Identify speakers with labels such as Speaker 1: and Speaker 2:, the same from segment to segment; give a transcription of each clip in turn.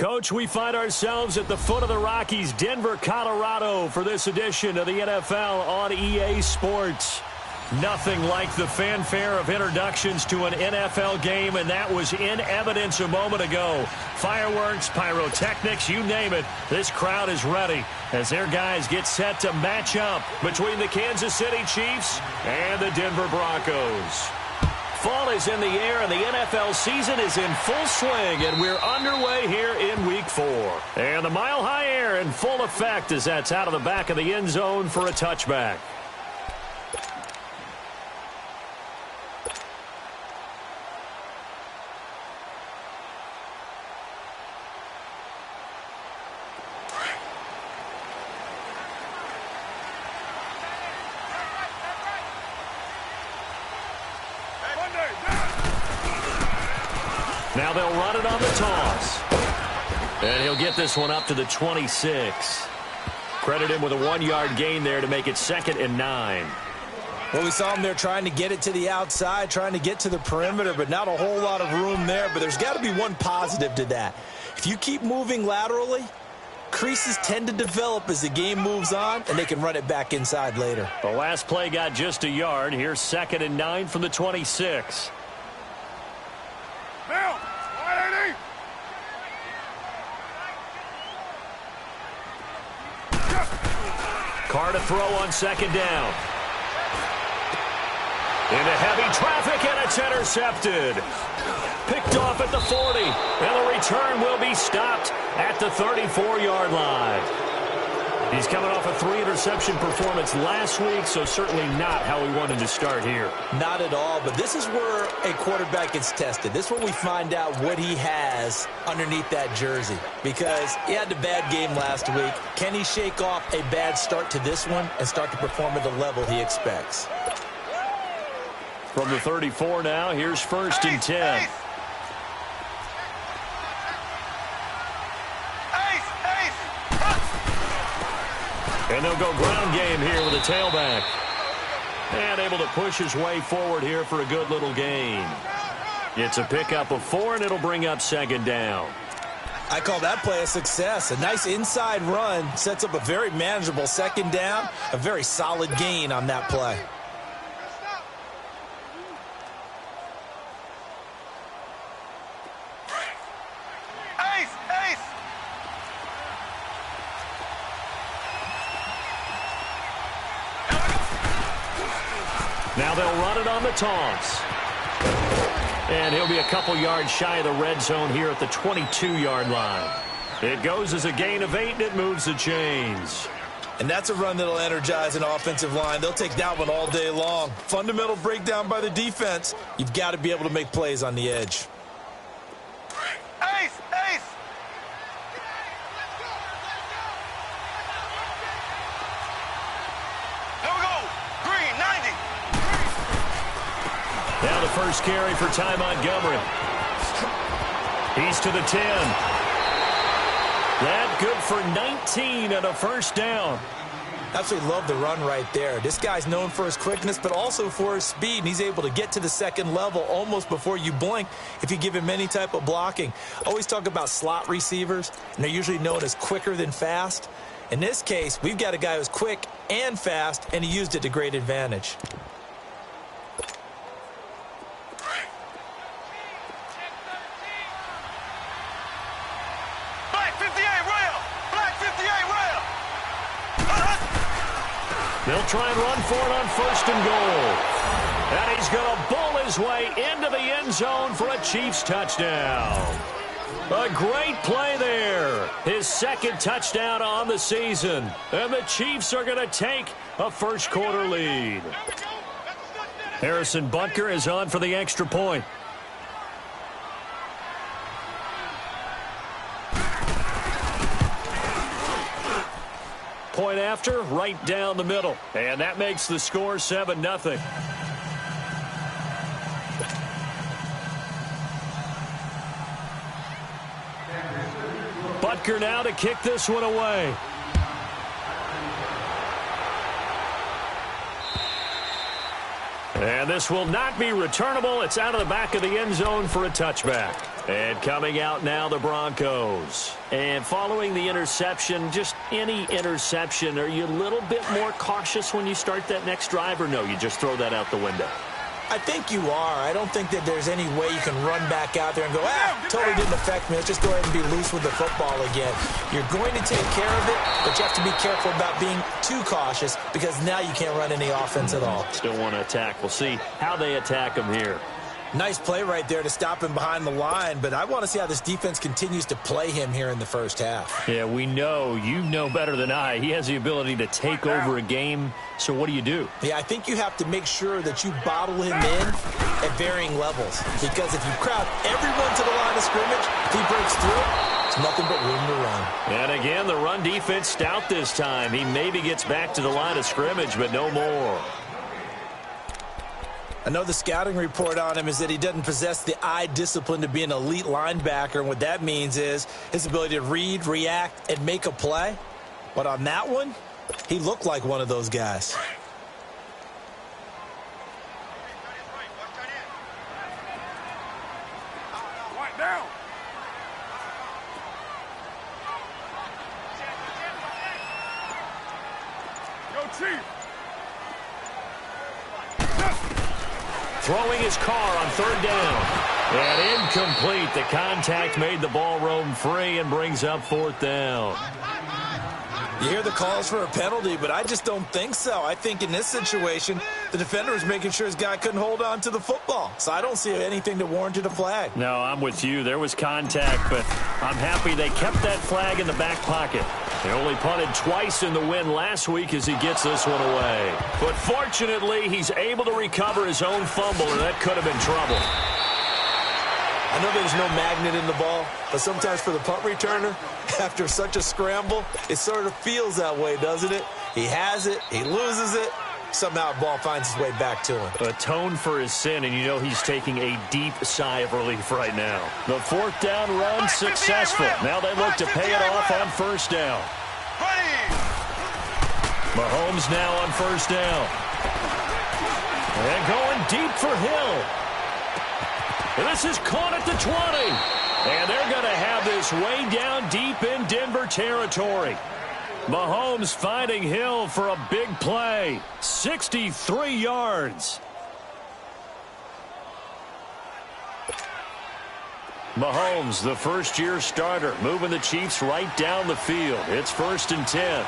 Speaker 1: Coach, we find ourselves at the foot of the Rockies, Denver, Colorado, for this edition of the NFL on EA Sports. Nothing like the fanfare of introductions to an NFL game, and that was in evidence a moment ago. Fireworks, pyrotechnics, you name it. This crowd is ready as their guys get set to match up between the Kansas City Chiefs and the Denver Broncos. Fall is in the air, and the NFL season is in full swing, and we're underway here in Week 4. And the mile-high air in full effect as that's out of the back of the end zone for a touchback. Now they'll run it on the toss. And he'll get this one up to the 26. Credit him with a 1-yard gain there to make it 2nd and 9.
Speaker 2: Well, we saw him there trying to get it to the outside, trying to get to the perimeter, but not a whole lot of room there. But there's got to be one positive to that. If you keep moving laterally, creases tend to develop as the game moves on, and they can run it back inside later.
Speaker 1: The last play got just a yard. Here's 2nd and 9 from the 26. Carr to throw on 2nd down. Into heavy traffic, and it's intercepted. Picked off at the 40, and the return will be stopped at the 34-yard line. He's coming off a 3-interception performance last week, so certainly not how we wanted to start here.
Speaker 2: Not at all, but this is where a quarterback gets tested. This is where we find out what he has underneath that jersey, because he had a bad game last week. Can he shake off a bad start to this one and start to perform at the level he expects?
Speaker 1: From the 34 now, here's 1st and 10. And they'll go ground game here with a tailback. And able to push his way forward here for a good little gain. It's a pickup of 4, and it'll bring up 2nd down.
Speaker 2: I call that play a success. A nice inside run sets up a very manageable 2nd down. A very solid gain on that play.
Speaker 1: Now they'll run it on the toss. And he'll be a couple yards shy of the red zone here at the 22-yard line. It goes as a gain of 8, and it moves the chains.
Speaker 2: And that's a run that'll energize an offensive line. They'll take that one all day long. Fundamental breakdown by the defense. You've got to be able to make plays on the edge.
Speaker 1: Now the first carry for Ty Montgomery. He's to the 10. That good for 19 and a 1st down.
Speaker 2: Absolutely love the run right there. This guy's known for his quickness, but also for his speed, and he's able to get to the 2nd level almost before you blink if you give him any type of blocking. Always talk about slot receivers, and they're usually known as quicker than fast. In this case, we've got a guy who's quick and fast, and he used it to great advantage.
Speaker 1: They'll try and run for it on 1st and goal. And he's going to bull his way into the end zone for a Chiefs touchdown. A great play there. His 2nd touchdown on the season. And the Chiefs are going to take a first-quarter lead. Harrison Butker is on for the extra point. Point after, right down the middle. And that makes the score 7-0. Butker now to kick this one away. And this will not be returnable. It's out of the back of the end zone for a touchback. And coming out now, the Broncos. And following the interception, just any interception, are you a little bit more cautious when you start that next drive, or no, you just throw that out the window?
Speaker 2: I think you are. I don't think that there's any way you can run back out there and go, totally didn't affect me. Let's just go ahead and be loose with the football again. You're going to take care of it, but you have to be careful about being too cautious because now you can't run any offense at all.
Speaker 1: Still want to attack. We'll see how they attack him here.
Speaker 2: Nice play right there to stop him behind the line, but I want to see how this defense continues to play him here in the first half.
Speaker 1: Yeah, we know. You know better than I. He has the ability to take over a game, so what do?
Speaker 2: Yeah, I think you have to make sure that you bottle him in at varying levels, because if you crowd everyone to the line of scrimmage, if he breaks through, it's nothing but room to run.
Speaker 1: And again, the run defense stout this time. He maybe gets back to the line of scrimmage, but no more.
Speaker 2: I know the scouting report on him is that he doesn't possess the eye discipline to be an elite linebacker, and what that means is his ability to read, react, and make a play. But on that one, he looked like one of those guys.
Speaker 1: Throwing his car on third down. And incomplete. The contact made the ball roam free and brings up fourth down.
Speaker 2: You hear the calls for a penalty, but I just don't think so. I think in this situation, the defender was making sure his guy couldn't hold on to the football. So I don't see anything that warranted a flag.
Speaker 1: No, I'm with you. There was contact, but I'm happy they kept that flag in the back pocket. They only punted twice in the win last week as he gets this one away. But fortunately, he's able to recover his own fumble, and that could have been trouble.
Speaker 2: I know there's no magnet in the ball, but sometimes for the punt returner, after such a scramble, it sort of feels that way, doesn't it? He has it, he loses it, somehow the ball finds its way back to him.
Speaker 1: Atone for his sin, and you know he's taking a deep sigh of relief right now. The fourth down run successful. Now they look to pay it off on first down. Mahomes now on first down. And going deep for Hill. And this is caught at the 20. And they're going to have this way down deep in Denver territory. Mahomes finding Hill for a big play. 63 yards. Mahomes, the first-year starter, moving the Chiefs right down the field. It's 1st and 10.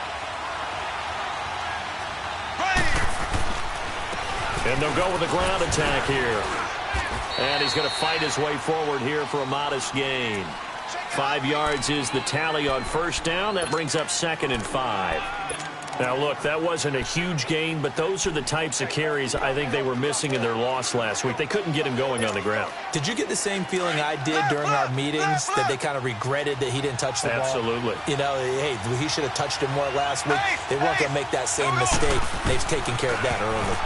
Speaker 1: And they'll go with a ground attack here. And he's going to fight his way forward here for a modest gain. 5 yards is the tally on first down. That brings up 2nd and 5. Now, look, that wasn't a huge gain, but those are the types of carries I think they were missing in their loss last week. They couldn't get him going on the ground.
Speaker 2: Did you get the same feeling I did during our meetings, that they kind of regretted that he didn't touch the ball?
Speaker 1: Absolutely.
Speaker 2: You know, hey, he should have touched him more last week. They weren't going to make that same mistake. They've taken care of that early.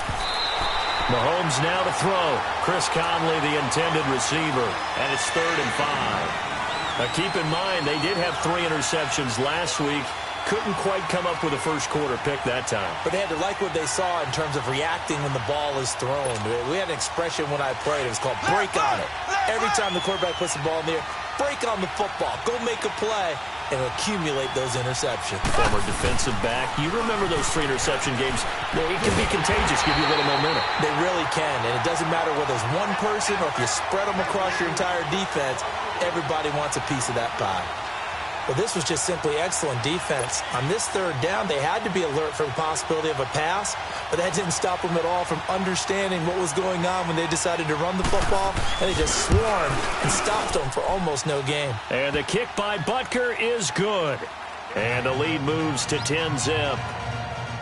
Speaker 1: Mahomes now to throw. Chris Conley, the intended receiver, and it's 3rd and 5. Now keep in mind, they did have 3 interceptions last week. Couldn't quite come up with a first-quarter pick that time. But
Speaker 2: they had to like what they saw in terms of reacting when the ball is thrown. We had an expression when I played. It was called break on it. Every time the quarterback puts the ball in the air, break on the football. Go make a play and accumulate those interceptions.
Speaker 1: Former defensive back. You remember those 3 interception games. It can be contagious, give you a little momentum.
Speaker 2: They really can, and it doesn't matter whether it's one person or if you spread them across your entire defense, everybody wants a piece of that pie. Well, this was just simply excellent defense. On this 3rd down, they had to be alert for the possibility of a pass, but that didn't stop them at all from understanding what was going on when they decided to run the football, and they just swarmed and stopped them for almost no gain.
Speaker 1: And the kick by Butker is good. And the lead moves to 10-zip.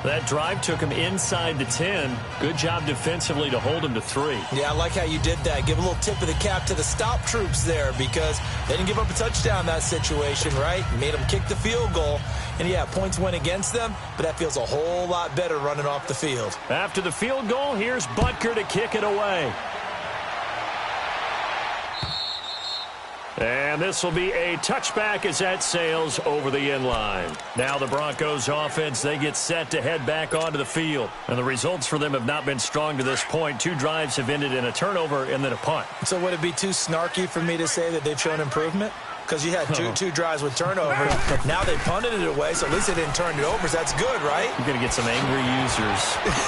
Speaker 1: That drive took him inside the 10. Good job defensively to hold him to 3.
Speaker 2: Yeah, I like how you did that. Give a little tip of the cap to the stop troops there, because they didn't give up a touchdown in that situation, right? Made them kick the field goal. And, yeah, points went against them, but that feels a whole lot better running off the field.
Speaker 1: After the field goal, here's Butker to kick it away. And this will be a touchback as that sails over the end line. Now the Broncos offense, they get set to head back onto the field. And the results for them have not been strong to this point. 2 drives have ended in a turnover and then a punt.
Speaker 2: So would it be too snarky for me to say that they've shown improvement? Because you had two drives with turnovers. Now they punted it away, so at least they didn't turn it over. So that's good, right?
Speaker 1: You're going to get some angry users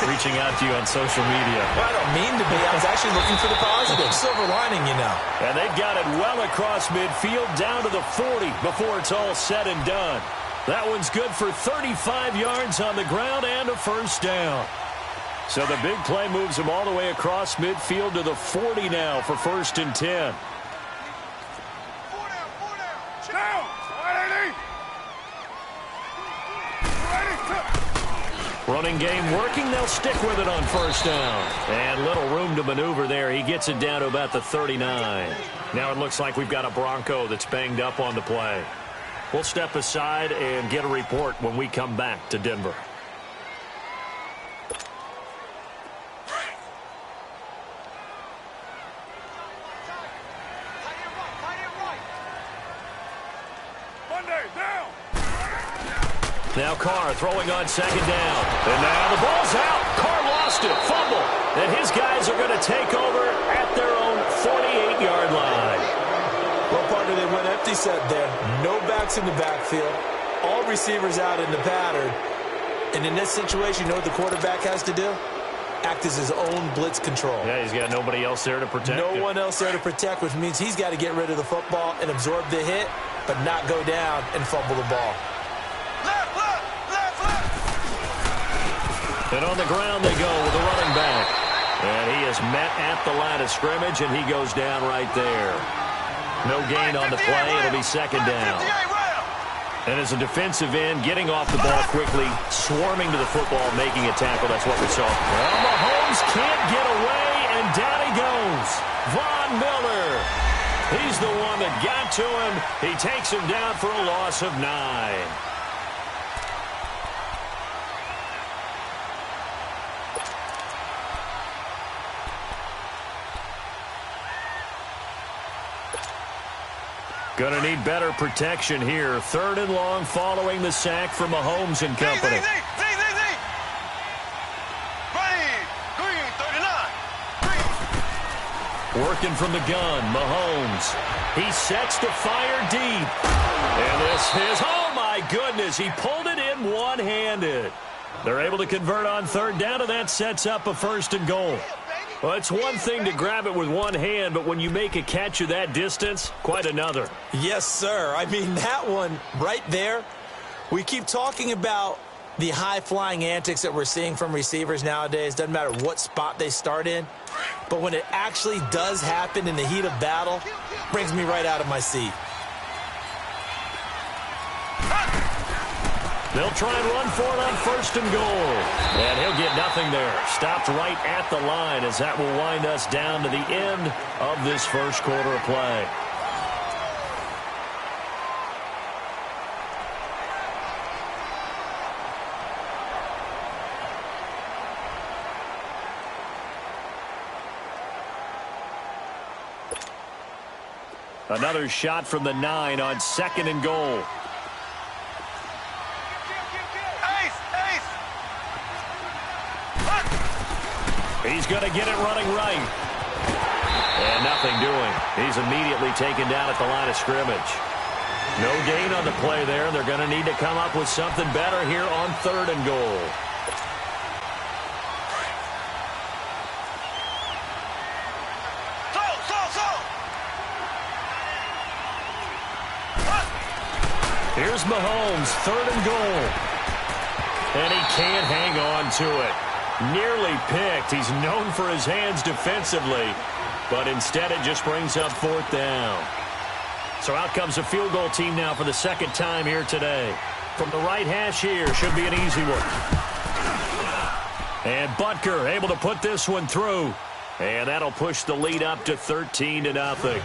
Speaker 1: reaching out to you on social media.
Speaker 2: Well, I don't mean to be. I was actually looking for the positive. Silver lining, you know.
Speaker 1: And they've got it well across midfield down to the 40 before it's all said and done. That one's good for 35 yards on the ground and a first down. So the big play moves him all the way across midfield to the 40 now for 1st and 10. Running game working. They'll stick with it on first down. And little room to maneuver there. He gets it down to about the 39. Now it looks like we've got a Bronco that's banged up on the play. We'll step aside and get a report when we come back to Denver. Now Carr throwing on 2nd down. And now the ball's out. Carr lost it. Fumble. And his guys are going to take over at their own 48-yard line.
Speaker 2: Well, partner, they went empty set there. No backs in the backfield. All receivers out in the pattern. And in this situation, you know what the quarterback has to do? Act as his own blitz control.
Speaker 1: Yeah, he's got nobody else there to protect him.
Speaker 2: No one else there to protect, which means he's got to get rid of the football and absorb the hit, but not go down and fumble the ball.
Speaker 3: Left, left, left, left.
Speaker 1: And on the ground they go with the running back. And he is met at the line of scrimmage, and he goes down right there. No gain on the play. It'll be second down. And as a defensive end, getting off the ball quickly, swarming to the football, making a tackle. That's what we saw. Well, Mahomes can't get away, and down he goes. Von Miller. He's the one that got to him. He takes him down for a loss of 9. Going to need better protection here. 3rd and long following the sack from Mahomes and company. Working from the gun, Mahomes. He sets to fire deep. And this is, oh my goodness, he pulled it in one-handed. They're able to convert on 3rd down, and that sets up a 1st and goal. Well, it's one thing to grab it with one hand, but when you make a catch of that distance, quite another.
Speaker 2: Yes, sir. I mean, that one right there, we keep talking about the high-flying antics that we're seeing from receivers nowadays. Doesn't matter what spot they start in. But when it actually does happen in the heat of battle, brings me right out of my seat.
Speaker 1: They'll try and run for it on 1st and goal. And he'll get nothing there. Stopped right at the line as that will wind us down to the end of this first quarter of play. Another shot from the 9 on 2nd and goal. He's going to get it running right. And nothing doing. He's immediately taken down at the line of scrimmage. No gain on the play there. They're going to need to come up with something better here on 3rd and goal. Here's Mahomes, 3rd and goal. And he can't hang on to it. Nearly picked. He's known for his hands defensively, but instead it just brings up 4th down. So out comes a field goal team now for the 2nd time here today. From the right hash here, should be an easy one. And Butker able to put this one through. And that'll push the lead up to 13-0.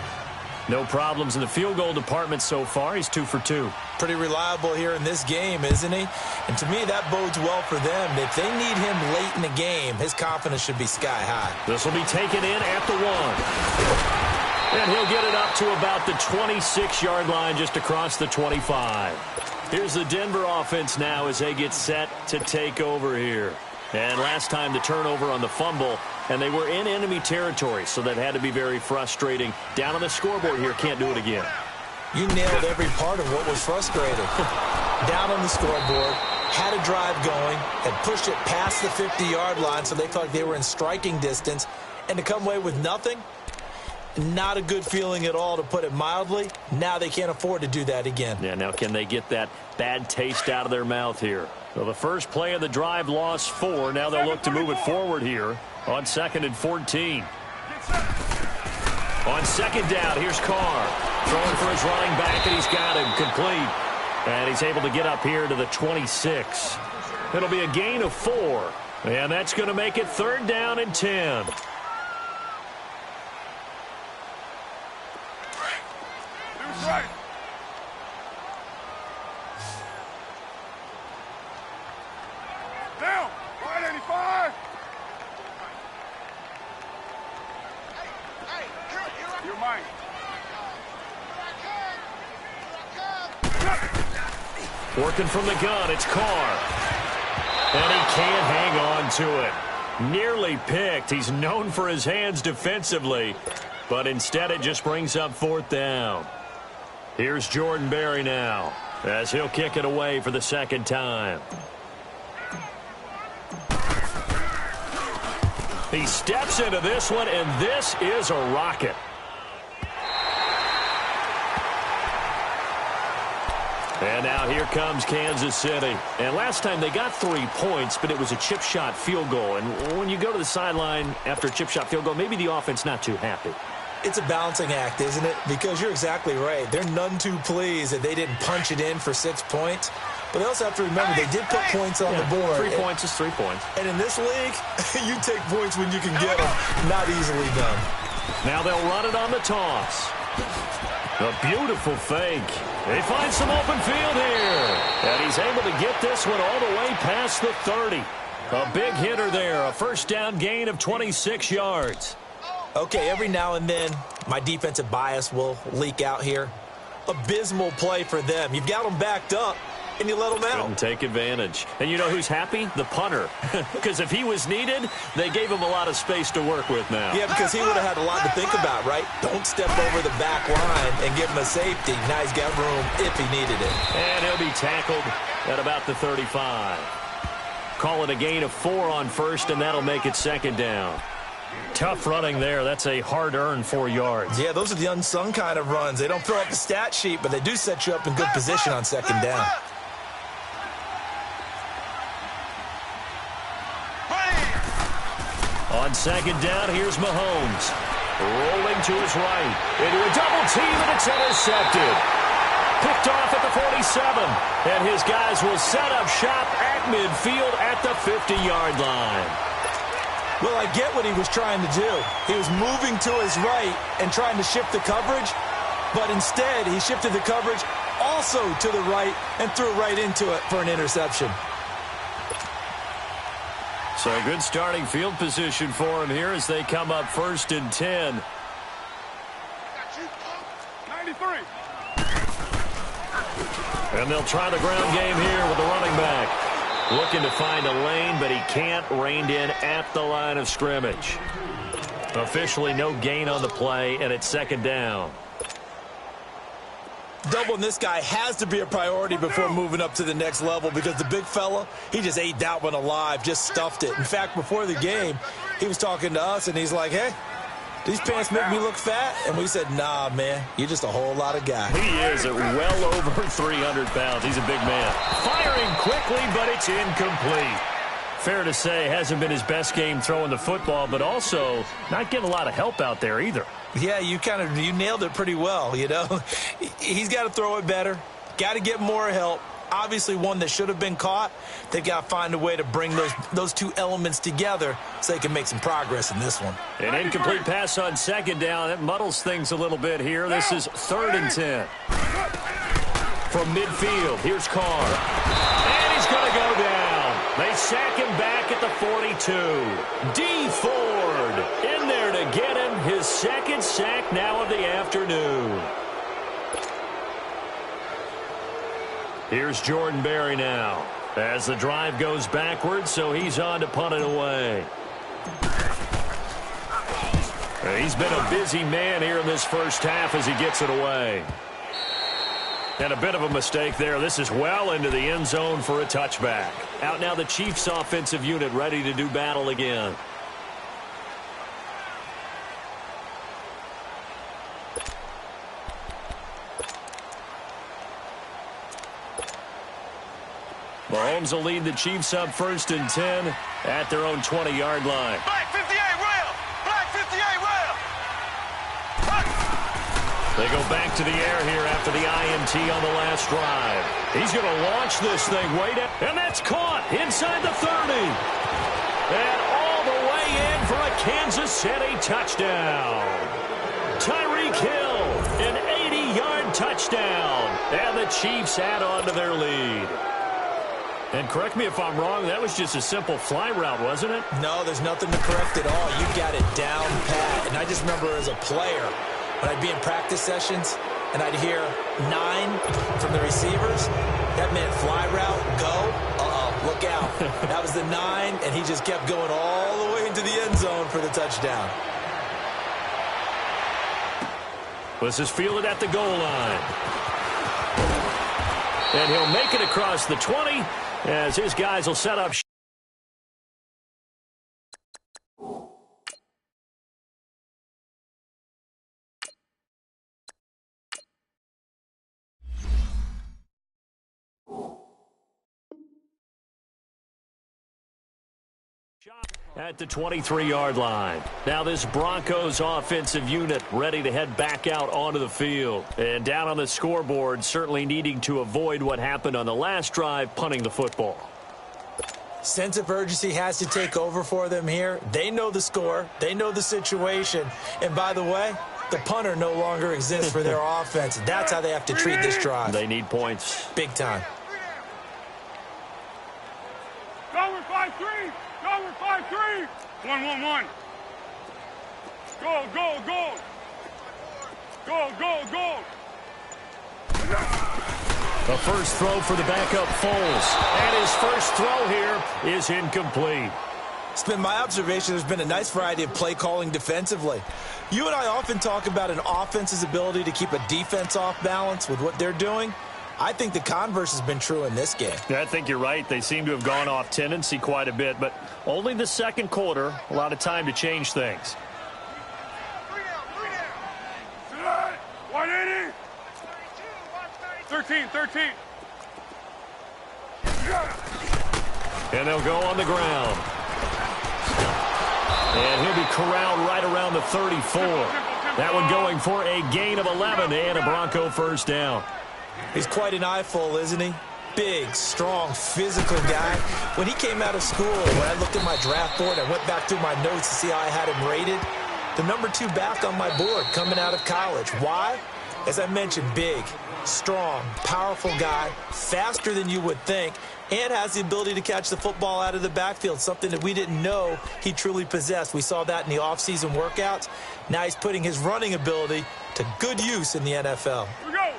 Speaker 1: No problems in the field goal department so far. He's 2 for 2.
Speaker 2: Pretty reliable here in this game, isn't he? And to me, that bodes well for them. If they need him late in the game, his confidence should be sky high.
Speaker 1: This will be taken in at the 1. And he'll get it up to about the 26-yard line, just across the 25. Here's the Denver offense now as they get set to take over here. And last time the turnover on the fumble, and they were in enemy territory, so that had to be very frustrating. Down on the scoreboard here, can't do it again.
Speaker 2: You nailed every part of what was frustrating. Down on the scoreboard, had a drive going, had pushed it past the 50-yard line so they felt like they were in striking distance, and to come away with nothing, not a good feeling at all, to put it mildly. Now they can't afford to do that again.
Speaker 1: Yeah, now can they get that bad taste out of their mouth here? Well, the first play of the drive lost 4. Now they'll look to move it forward here on 2nd and 14. On 2nd down, here's Carr. Throwing for his running back, and he's got him complete. And he's able to get up here to the 26. It'll be a gain of 4. And that's going to make it 3rd down and 10.
Speaker 3: Right. Down. 185. You're mine.
Speaker 1: Working from the gun, it's Carr. And he can't hang on to it. Nearly picked. He's known for his hands defensively, but instead it just brings up 4th down. Here's Jordan Berry now, as he'll kick it away for the 2nd time. He steps into this one, and this is a rocket. And now here comes Kansas City. And last time they got 3 points, but it was a chip shot field goal. And when you go to the sideline after a chip shot field goal, maybe the offense not too happy.
Speaker 2: It's a balancing act, isn't it? Because you're exactly right. They're none too pleased that they didn't punch it in for 6 points. But they also have to remember they did put points on the board.
Speaker 1: 3 points is 3 points.
Speaker 2: And in this league, you take points when you can get them. Not easily done.
Speaker 1: Now they'll run it on the toss. A beautiful fake. They find some open field here. And he's able to get this one all the way past the 30. A big hitter there. A first down gain of 26 yards.
Speaker 2: Okay, every now and then, my defensive bias will leak out here. Abysmal play for them. You've got them backed up, and you let them out.
Speaker 1: Couldn't take advantage. And you know who's happy? The punter. Because if he was needed, they gave him a lot of space to work with now.
Speaker 2: Yeah, because he would have had a lot to think about, right? Don't step over the back line and give him a safety. Now he's got room if he needed it.
Speaker 1: And he'll be tackled at about the 35. Call it a gain of 4 on first, and that'll make it second down. Tough running there. That's a hard-earned 4 yards.
Speaker 2: Yeah, those are the unsung kind of runs. They don't fill up the stat sheet, but they do set you up in good position on second down.
Speaker 1: On second down, here's Mahomes. Rolling to his right. Into a double team, and it's intercepted. Picked off at the 47. And his guys will set up shop at midfield at the 50-yard line.
Speaker 2: Well, I get what he was trying to do. He was moving to his right and trying to shift the coverage, but instead he shifted the coverage also to the right and threw right into it for an interception.
Speaker 1: So good starting field position for him here as they come up 1st and 10.
Speaker 3: 93.
Speaker 1: And they'll try the ground game here with the running back. Looking to find a lane, but he can't. Reined in at the line of scrimmage. Officially no gain on the play, and it's second down.
Speaker 2: Doubling this guy has to be a priority before moving up to the next level because the big fella, he just ate that one alive, just stuffed it. In fact, before the game, he was talking to us, and he's like, hey, these pants make me look fat? And we said, nah, man, you're just a whole lot of guy.
Speaker 1: He is at well over 300 pounds. He's a big man. Firing quickly, but it's incomplete. Fair to say, hasn't been his best game throwing the football, but also not getting a lot of help out there either.
Speaker 2: Yeah, you nailed it pretty well, you know. He's got to throw it better. Got to get more help. Obviously one that should have been caught. They've got to find a way to bring those two elements together so they can make some progress in this one.
Speaker 1: An incomplete pass on second down. That muddles things a little bit here. This is 3rd and 10. From midfield, here's Carr. And he's going to go down. They sack him back at the 42. D. Ford in there to get him. His second sack now of the afternoon. Here's Jordan Berry now as the drive goes backwards, so he's on to punt it away. He's been a busy man here in this first half as he gets it away. And a bit of a mistake there. This is well into the end zone for a touchback. Out now the Chiefs offensive unit ready to do battle again. Mahomes will lead the Chiefs up 1st and 10 at their own 20-yard line.
Speaker 3: Black 58 rail. Black 58 rail.
Speaker 1: They go back to the air here after the INT on the last drive. He's going to launch this thing way down, and that's caught inside the 30. And all the way in for a Kansas City touchdown. Tyreek Hill, an 80-yard touchdown, and the Chiefs add on to their lead. And correct me if I'm wrong, that was just a simple fly route, wasn't it?
Speaker 2: No, there's nothing to correct at all. You got it down pat. And I just remember as a player, when I'd be in practice sessions and I'd hear 9 from the receivers, that meant fly route, go, look out. That was the 9, and he just kept going all the way into the end zone for the touchdown.
Speaker 1: This is fielded at the goal line. And he'll make it across the 20 as his guys will set up. At the 23-yard line. Now this Broncos offensive unit ready to head back out onto the field. And down on the scoreboard, certainly needing to avoid what happened on the last drive, punting the football.
Speaker 2: Sense of urgency has to take over for them here. They know the score. They know the situation. And by the way, the punter no longer exists for their offense. That's how they have to treat this drive.
Speaker 1: They need points.
Speaker 2: Big time.
Speaker 3: Go with 5-3. Go with 5-3. 1-1-1. Go, go, go. Go, go, go.
Speaker 1: The first throw for the backup Foles. And his first throw here is incomplete.
Speaker 2: It's been my observation there's been a nice variety of play calling defensively. You and I often talk about an offense's ability to keep a defense off balance with what they're doing. I think the converse has been true in this game.
Speaker 1: Yeah, I think you're right. They seem to have gone off tendency quite a bit, but only the second quarter, a lot of time to change things.
Speaker 3: 180. 13.
Speaker 1: And they'll go on the ground. And he'll be corralled right around the 34. That one going for a gain of 11 and a Bronco first down.
Speaker 2: He's quite an eyeful, isn't he? Big, strong, physical guy. When he came out of school, when I looked at my draft board, I went back through my notes to see how I had him rated. The number 2 back on my board coming out of college. Why? As I mentioned, big, strong, powerful guy, faster than you would think, and has the ability to catch the football out of the backfield, something that we didn't know he truly possessed. We saw that in the offseason workouts. Now he's putting his running ability to good use in the NFL.
Speaker 3: Here we go.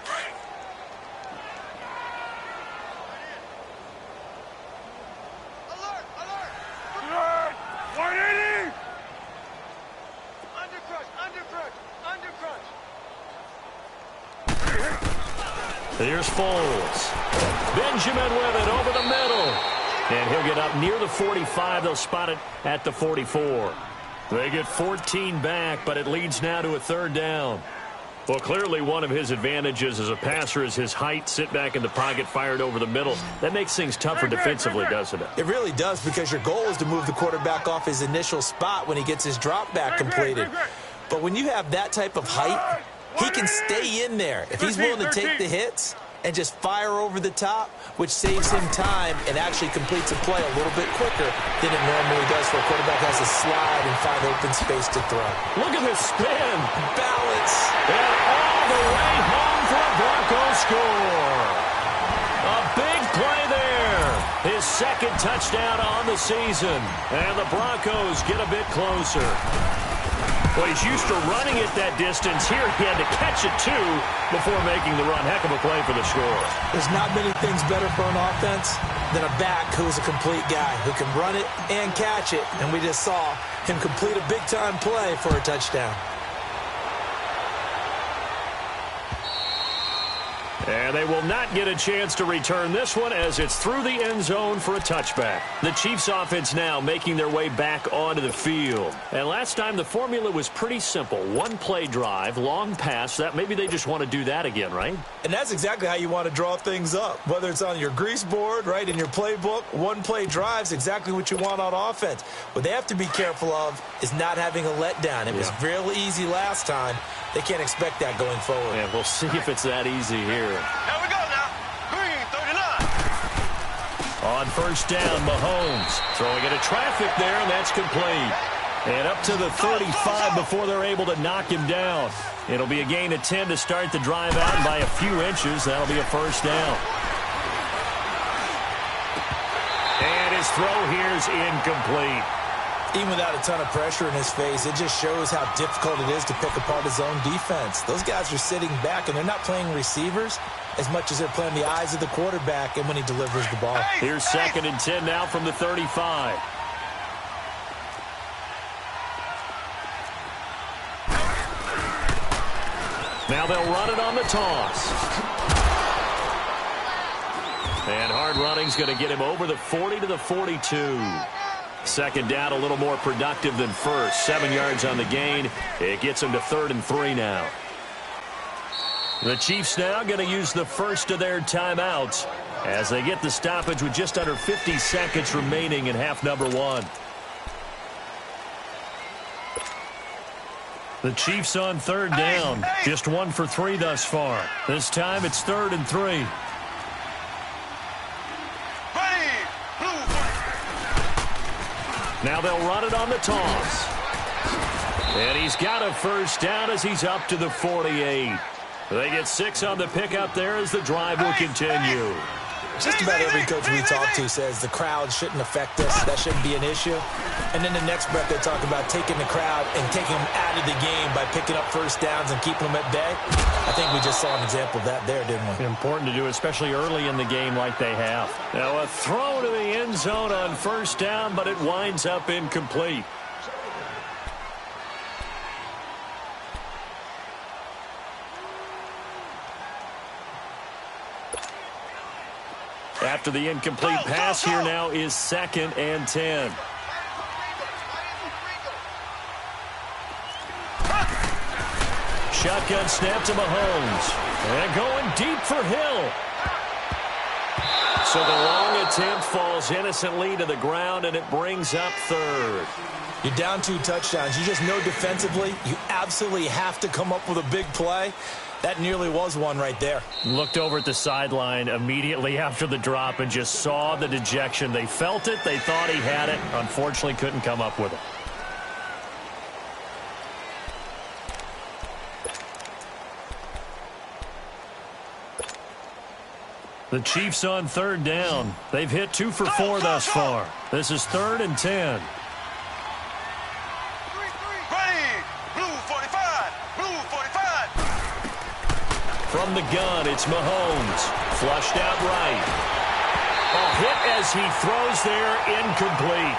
Speaker 3: Alert. 180. Under crutch.
Speaker 1: Here's Foles. Benjamin with it over the middle. And he'll get up near the 45. They'll spot it at the 44. They get 14 back, but it leads now to a third down. Well, clearly one of his advantages as a passer is his height. Sit back in the pocket, fired over the middle. That makes things tougher defensively, doesn't it?
Speaker 2: It really does, because your goal is to move the quarterback off his initial spot when he gets his drop back completed. But when you have that type of height, he can stay in there. If he's willing to take the hits and just fire over the top, which saves him time and actually completes a play a little bit quicker than it normally does for a quarterback has to slide and find open space to throw.
Speaker 1: Look at this spin.
Speaker 2: Balance.
Speaker 1: And all the way home for a Broncos score. A big play there. His second touchdown on the season. And the Broncos get a bit closer. Well, he's used to running it that distance. Here he had to catch it, too, before making the run. Heck of a play for the score.
Speaker 2: There's not many things better for an offense than a back who's a complete guy who can run it and catch it. And we just saw him complete a big-time play for a touchdown.
Speaker 1: And they will not get a chance to return this one as it's through the end zone for a touchback. The Chiefs offense now making their way back onto the field. And last time the formula was pretty simple. One play drive, long pass. That maybe they just want to do that again, right?
Speaker 2: And that's exactly how you want to draw things up. Whether it's on your grease board, right, in your playbook, one play drive's exactly what you want on offense. What they have to be careful of is not having a letdown. It was real easy last time. They can't expect that going forward.
Speaker 1: Yeah, we'll see if it's that easy here.
Speaker 3: Here we go now. Green, 39.
Speaker 1: On first down, Mahomes throwing into traffic there, and that's complete. And up to the 35 before they're able to knock him down. It'll be a gain of 10 to start the drive out by a few inches. That'll be a first down. And his throw here's incomplete.
Speaker 2: Even without a ton of pressure in his face, it just shows how difficult it is to pick apart his own defense. Those guys are sitting back, and they're not playing receivers as much as they're playing the eyes of the quarterback and when he delivers the ball.
Speaker 1: Here's 2nd and 10 now from the 35. Now they'll run it on the toss. And hard running's going to get him over the 40 to the 42. Second down, a little more productive than first. 7 yards on the gain. It gets him to 3rd and 3 now. The Chiefs now going to use the first of their timeouts as they get the stoppage with just under 50 seconds remaining in half number 1. The Chiefs on third down. Just 1 for 3 thus far. This time it's 3rd and 3. Now they'll run it on the toss. And he's got a first down as he's up to the 48. They get 6 on the pickup there as the drive will continue.
Speaker 2: Just about every coach we talk to says the crowd shouldn't affect us. That shouldn't be an issue. And then the next breath they talk about taking the crowd and taking them out of the game by picking up first downs and keeping them at bay. I think we just saw an example of that there, didn't we?
Speaker 1: Important to do, especially early in the game like they have. Now a throw to the end zone on first down, but it winds up incomplete. After the incomplete pass, here now is 2nd and 10. Shotgun snap to Mahomes. And going deep for Hill. So the long attempt falls innocently to the ground, and it brings up 3rd.
Speaker 2: You're down 2 touchdowns. You just know defensively you absolutely have to come up with a big play. That nearly was one right there.
Speaker 1: Looked over at the sideline immediately after the drop and just saw the dejection. They felt it. They thought he had it. Unfortunately, couldn't come up with it. The Chiefs on 3rd down. They've hit 2 for 4 thus far. This is 3rd and 10. From the gun, it's Mahomes. Flushed out right. A hit as he throws there, incomplete.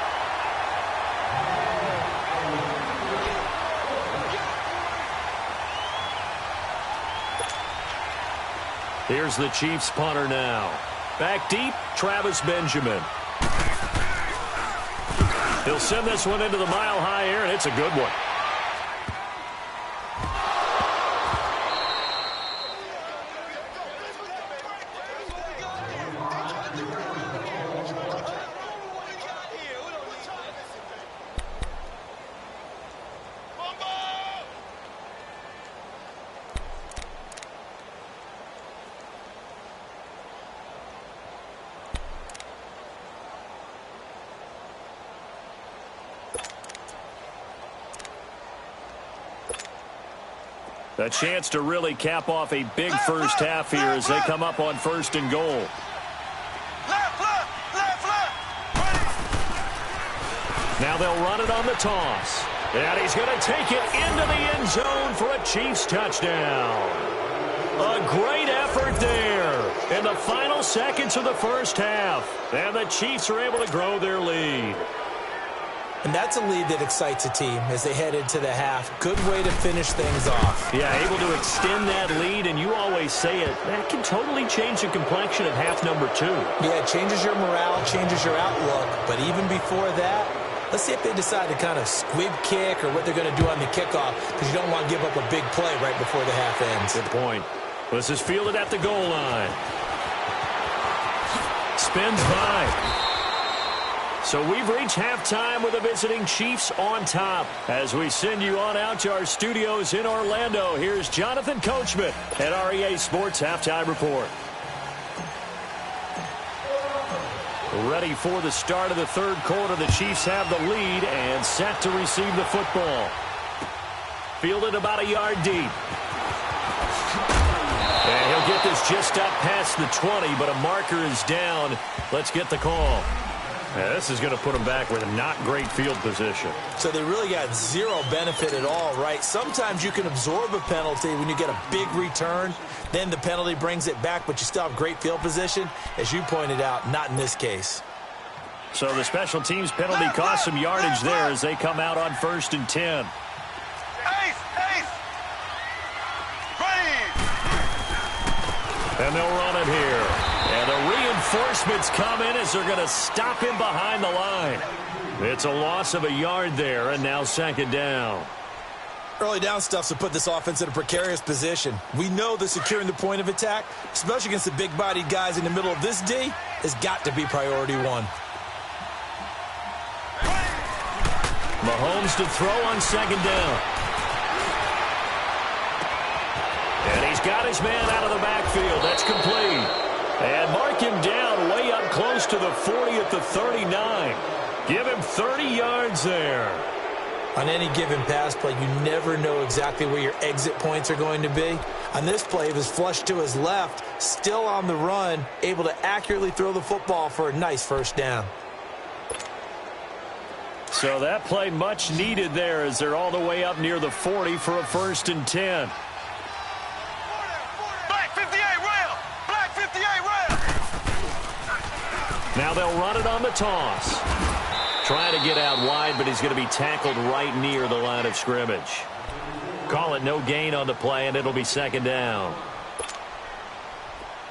Speaker 1: Here's the Chiefs punter now. Back deep, Travis Benjamin. He'll send this one into the mile-high air, and it's a good one. A chance to really cap off a big first half here as they come up on 1st and goal. Now they'll run it on the toss. And he's going to take it into the end zone for a Chiefs touchdown. A great effort there in the final seconds of the first half. And the Chiefs are able to grow their lead.
Speaker 2: And that's a lead that excites a team as they head into the half. Good way to finish things off.
Speaker 1: Yeah, able to extend that lead, and you always say it, that can totally change the complexion of half number 2.
Speaker 2: Yeah, it changes your morale, changes your outlook. But even before that, let's see if they decide to kind of squib kick or what they're going to do on the kickoff, because you don't want to give up a big play right before the half ends.
Speaker 1: Good point. This is fielded at the goal line. Spins by. So we've reached halftime with the visiting Chiefs on top. As we send you on out to our studios in Orlando, here's Jonathan Coachman at our EA Sports Halftime Report. Ready for the start of the 3rd quarter. The Chiefs have the lead and set to receive the football. Fielded about a yard deep. And he'll get this just up past the 20, but a marker is down. Let's get the call. Yeah, this is going to put them back with a not great field position.
Speaker 2: So they really got zero benefit at all, right? Sometimes you can absorb a penalty when you get a big return. Then the penalty brings it back, but you still have great field position. As you pointed out, not in this case.
Speaker 1: So the special teams penalty cost some yardage there as they come out on 1st and 10. And they'll run it here. And the reinforcements come in as they're going to stop him behind the line. It's a loss of a yard there, and now 2nd down.
Speaker 2: Early down stuff's to put this offense in a precarious position. We know that securing the point of attack, especially against the big-bodied guys in the middle of this D, has got to be priority 1.
Speaker 1: Mahomes to throw on 2nd down. He's got his man out of the backfield. That's complete. And mark him down way up close to the 40 at the 39. Give him 30 yards there.
Speaker 2: On any given pass play, you never know exactly where your exit points are going to be. On this play, it was flushed to his left, still on the run, able to accurately throw the football for a nice first down.
Speaker 1: So that play much needed there as they're all the way up near the 40 for a 1st and 10.
Speaker 3: Black 58 rail! Black 58 rail!
Speaker 1: Now they'll run it on the toss. Trying to get out wide, but he's going to be tackled right near the line of scrimmage. Call it no gain on the play, and it'll be 2nd down.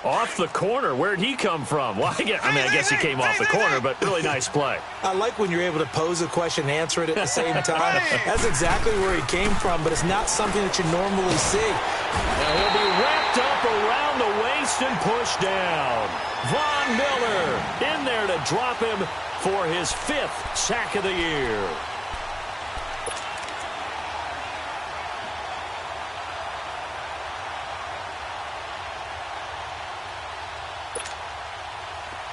Speaker 1: Off the corner. Where'd he come from? Well, I guess he came off the corner, but really nice play.
Speaker 2: I like when you're able to pose a question and answer it at the same time. That's exactly where he came from, but it's not something that you normally see.
Speaker 1: And he'll be wrapped up around the waist and pushed down. Von Miller in there to drop him for his 5th sack of the year.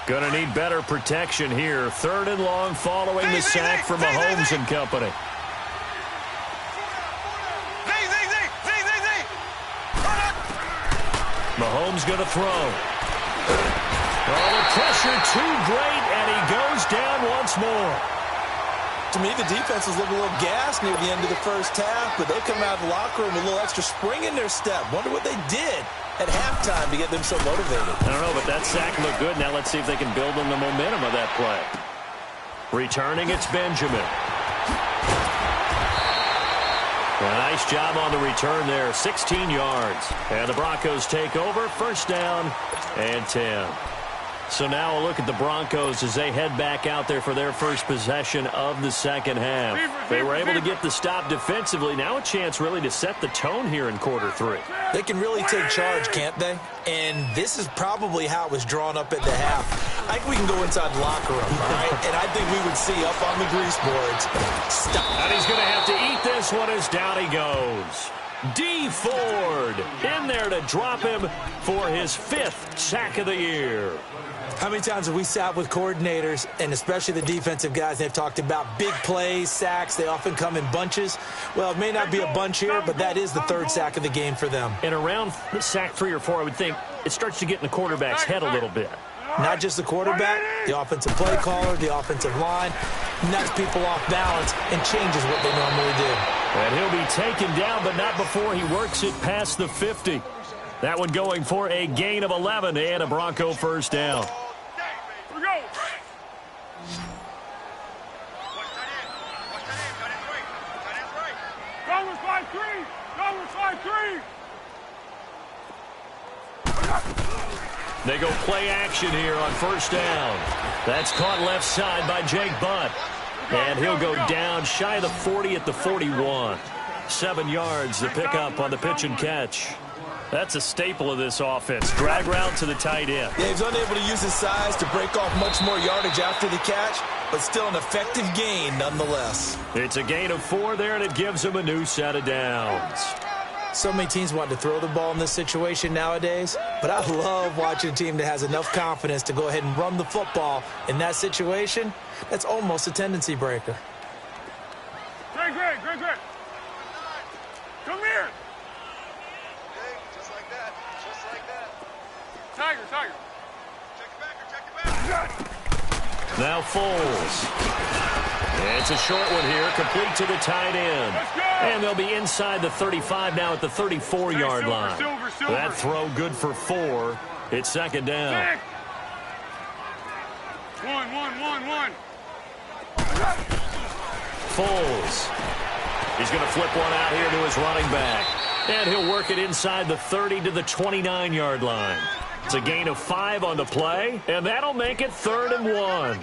Speaker 1: Going to need better protection here. 3rd and long following the sack from Mahomes and company. Mahomes going to throw. Oh, the pressure too great, and he goes down once more.
Speaker 2: To me, the defense was looking a little gassed near the end of the first half, but they come out of the locker room with a little extra spring in their step. Wonder what they did at halftime to get them so motivated.
Speaker 1: I don't know, but that sack looked good. Now let's see if they can build on the momentum of that play. Returning, it's Benjamin. A nice job on the return there, 16 yards. And the Broncos take over, 1st down and 10. So now a look at the Broncos as they head back out there for their first possession of the 2nd half. They were able to get the stop defensively. Now a chance really to set the tone here in quarter 3.
Speaker 2: They can really take charge, can't they? And this is probably how it was drawn up at the half. I think we can go inside the locker room, all right? And I think we would see up on the grease boards, stop.
Speaker 1: And he's going to have to eat this one as down he goes. D. Ford in there to drop him for his 5th sack of the year.
Speaker 2: How many times have we sat with coordinators, and especially the defensive guys, they've talked about big plays, sacks. They often come in bunches. Well, it may not be a bunch here, but that is the 3rd sack of the game for them.
Speaker 1: And around sack 3 or 4, I would think it starts to get in the quarterback's head a little bit.
Speaker 2: Not just the quarterback, the offensive play caller, the offensive line, knocks people off balance and changes what they normally do.
Speaker 1: And he'll be taken down, but not before he works it past the 50. That one going for a gain of 11 and a Bronco 1st down.
Speaker 3: Here we go. Go with 5-3. Go with 5-3.
Speaker 1: They go play action here on 1st down. That's caught left side by Jake Butt. And he'll go down shy of the 40 at the 41. 7 yards, the pickup on the pitch and catch. That's a staple of this offense. Drag route to the tight end.
Speaker 2: Yeah, he's unable to use his size to break off much more yardage after the catch, but still an effective gain nonetheless.
Speaker 1: It's a gain of 4 there, and it gives him a new set of downs.
Speaker 2: So many teams want to throw the ball in this situation nowadays, but I love watching a team that has enough confidence to go ahead and run the football in that situation. That's almost a tendency breaker.
Speaker 3: Greg. Come here.
Speaker 4: Just like that.
Speaker 3: Tiger.
Speaker 4: Check it back.
Speaker 1: Now Foles. It's a short one here, complete to the tight end. And they'll be inside the 35 now at the 34-yard line.
Speaker 3: Silver.
Speaker 1: That throw good for 4. It's 2nd down.
Speaker 3: 1.
Speaker 1: Foles. He's going to flip one out here to his running back. And he'll work it inside the 30 to the 29-yard line. It's a gain of 5 on the play, and that'll make it 3rd and 1.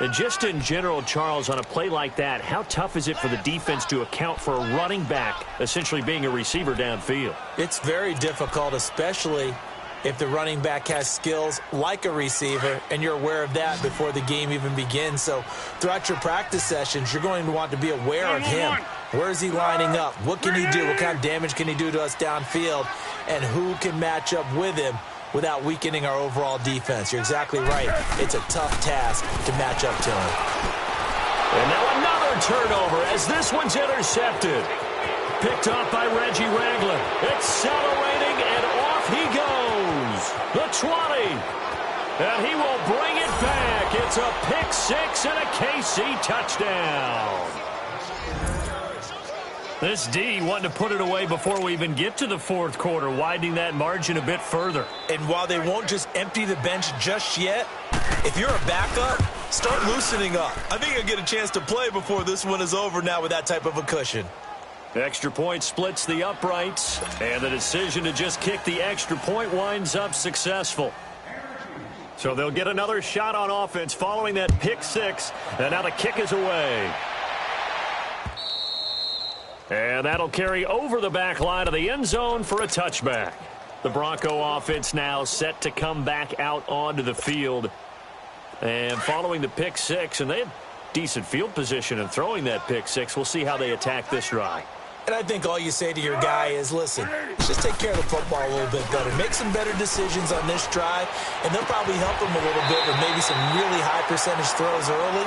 Speaker 1: And just in general, Charles, on a play like that, how tough is it for the defense to account for a running back essentially being a receiver downfield?
Speaker 2: It's very difficult, especially if the running back has skills like a receiver, and you're aware of that before the game even begins. So throughout your practice sessions, you're going to want to be aware of him. Where is he lining up? What can he do? What kind of damage can he do to us downfield? And who can match up with him without weakening our overall defense? You're exactly right. It's a tough task to match up to him.
Speaker 1: And now another turnover as this one's intercepted. Picked up by Reggie Ragland. Accelerating, and off he goes. The 20. And he will bring it back. It's a pick six and a KC touchdown. This D wanting to put it away before we even get to the fourth quarter, widening that margin a bit further.
Speaker 2: And while they won't just empty the bench just yet, if you're a backup, start loosening up. I think you'll get a chance to play before this one is over now with that type of a cushion.
Speaker 1: Extra point splits the uprights, and the decision to just kick the extra point winds up successful. So they'll get another shot on offense following that pick six, and now the kick is away. And that'll carry over the back line of the end zone for a touchback. The Bronco offense now set to come back out onto the field. And following the pick six, and they had decent field position in throwing that pick six. We'll see how they attack this drive.
Speaker 2: And I think all you say to your guy is, listen, just take care of the football a little bit better. Make some better decisions on this drive, and they'll probably help him a little bit with maybe some really high percentage throws early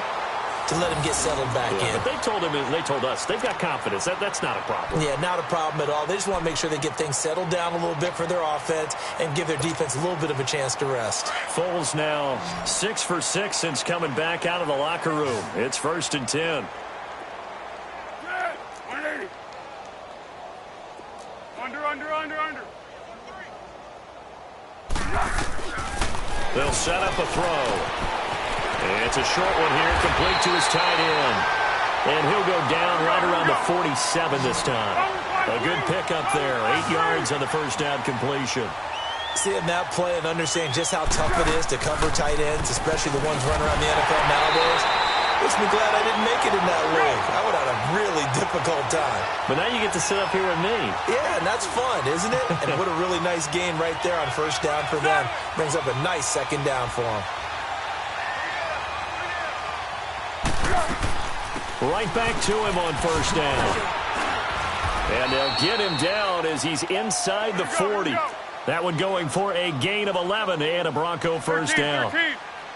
Speaker 2: to let him get settled back in.
Speaker 1: But they told him, and they told us, they've got confidence. That's not a problem.
Speaker 2: Yeah, not a problem at all. They just want to make sure they get things settled down a little bit for their offense and give their defense a little bit of a chance to rest.
Speaker 1: Foles now 6 for 6 since coming back out of the locker room. It's 1st and 10.
Speaker 3: Under.
Speaker 1: They'll set up a throw. It's a short one here, complete to his tight end. And he'll go down right around the 47 this time. A good pickup there, 8 yards on the first down completion.
Speaker 2: Seeing that play and understanding just how tough it is to cover tight ends, especially the ones running around the NFL nowadays, makes me glad I didn't make it in that league. I would have had a really difficult time.
Speaker 1: But now you get to sit up here with me.
Speaker 2: Yeah, and that's fun, isn't it? And what a really nice gain right there on first down for them. Brings up a nice second down for them.
Speaker 1: Right back to him on first down. And they'll get him down as he's inside the 40. That one going for a gain of 11 and a Bronco first down.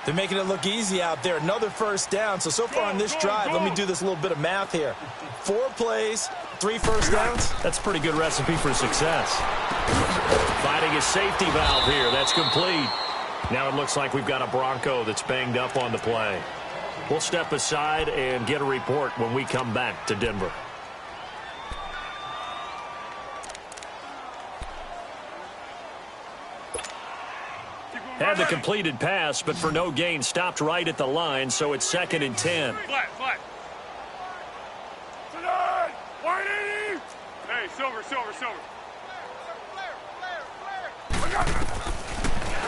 Speaker 2: They're making it look easy out there. Another first down. So far on this drive, let me do this little bit of math here. 4 plays, 3 first downs.
Speaker 1: That's a pretty good recipe for success. Finding a safety valve here. That's complete. Now it looks like we've got a Bronco that's banged up on the play. We'll step aside and get a report when we come back to Denver. Had the completed pass, but for no gain, stopped right at the line, so it's 2nd and 10.
Speaker 3: Flat. Hey, silver.